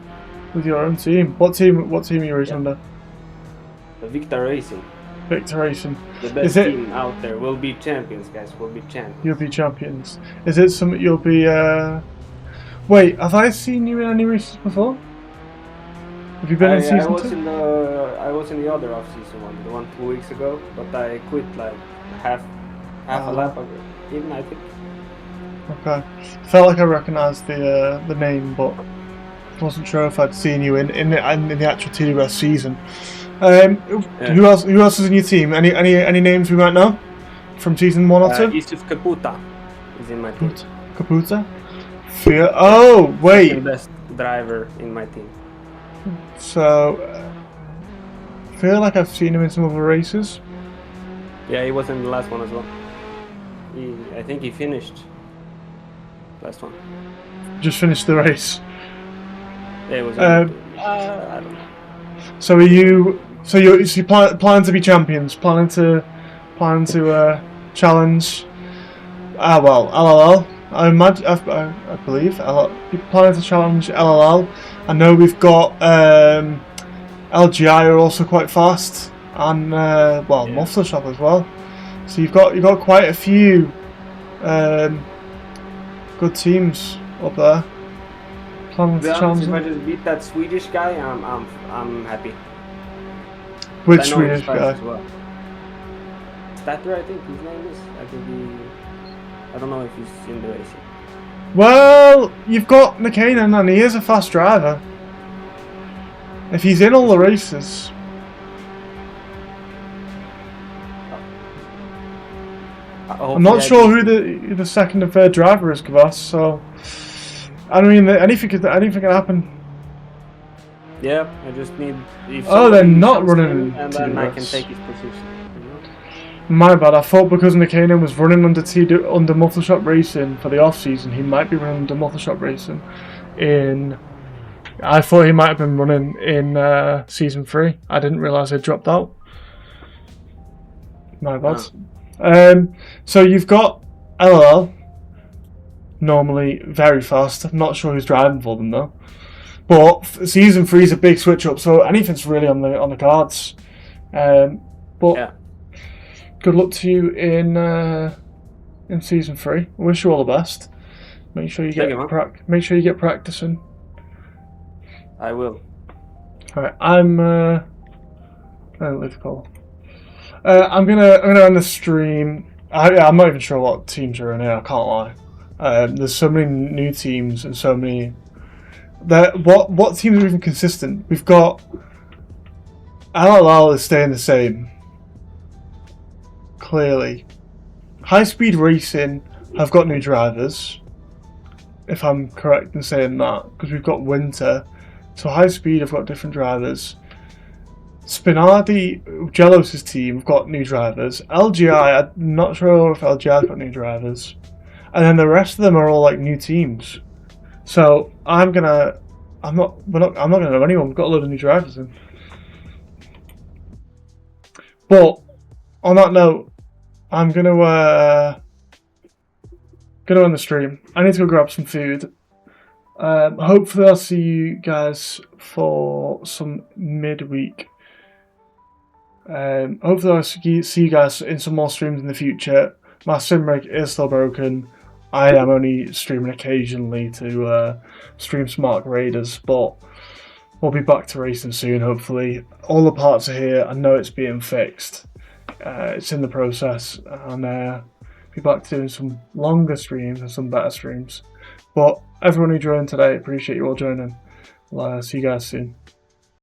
[SPEAKER 1] With your own team? What team are you racing under?
[SPEAKER 2] The Victor Racing.
[SPEAKER 1] Victor Racing.
[SPEAKER 2] The best team out there. We'll be champions, guys. We'll be champions.
[SPEAKER 1] You'll be champions. Is it something you'll be? Wait, have I seen you in any races before? Have you been in season 2?
[SPEAKER 2] I was in the other off-season one, the one 2 weeks ago, but I quit like half a lap ago, even I think.
[SPEAKER 1] Okay, felt like I recognised the name, but wasn't sure if I'd seen you in the actual TWS season. Who else is in your team? Any names we might know from season 1 or 2?
[SPEAKER 2] Yusuf Caputa is in my team.
[SPEAKER 1] Caputa? Oh wait,
[SPEAKER 2] second best driver in my team.
[SPEAKER 1] So, I feel like I've seen him in some other races.
[SPEAKER 2] Yeah, he was in the last one as well. I think he finished last one.
[SPEAKER 1] Just finished the race.
[SPEAKER 2] Yeah, it was. I don't know.
[SPEAKER 1] So are you? So you planning to be champions? Planning to challenge? Well, LLL. I imagine. I believe. You're planning to challenge LLL. I know we've got LGI are also quite fast, and Muffler Shop as well. So you've got quite a few good teams up there. Planning to challenge them.
[SPEAKER 2] If I just beat that Swedish guy, I'm happy.
[SPEAKER 1] Which Swedish guy?
[SPEAKER 2] As well. Statter, I think his name is. I don't know if he's in the racing.
[SPEAKER 1] Well, you've got McKinnon, and he is a fast driver. If he's in all the races. I'm not sure who the second and third driver is, Kvass, so I mean anything can happen.
[SPEAKER 2] Yeah, I just need.
[SPEAKER 1] They're not running,
[SPEAKER 2] and then I can take his position.
[SPEAKER 1] My bad. I thought because McKinnon was running under Muffler Shop Racing for the off season, he might be running under Muffler Shop Racing I thought he might have been running in season 3. I didn't realise he dropped out. My bad. So you've got LLL, normally very fast. I'm not sure who's driving for them though. But season 3 is a big switch up, so anything's really on the cards. Good luck to you in season 3. I wish you all the best. Make sure you get practicing.
[SPEAKER 2] I will.
[SPEAKER 1] Alright, I'm leave the call. I'm gonna end the stream. I'm not even sure what teams are in here. I can't lie. There's so many new teams and so many. What teams are even consistent? We've got LLL is staying the same. Clearly, High Speed Racing have got new drivers. If I'm correct in saying that, because we've got Winter. So High Speed have got different drivers. Spinardi, Jelos' team, have got new drivers. LGI, I'm not sure if LGI's got new drivers. And then the rest of them are all like new teams. So I'm not gonna know anyone. We've got a load of new drivers in. But on that note, I'm gonna end the stream. I need to go grab some food. Hopefully I'll see you guys for some midweek. Hopefully I'll see you guys in some more streams in the future. My sim rig is still broken. I am only streaming occasionally to stream Smart Raiders, but we'll be back to racing soon, hopefully. All the parts are here. I know it's being fixed. It's in the process, and be back to doing some longer streams and some better streams. But everyone who joined today, appreciate you all joining. I'll see you guys soon.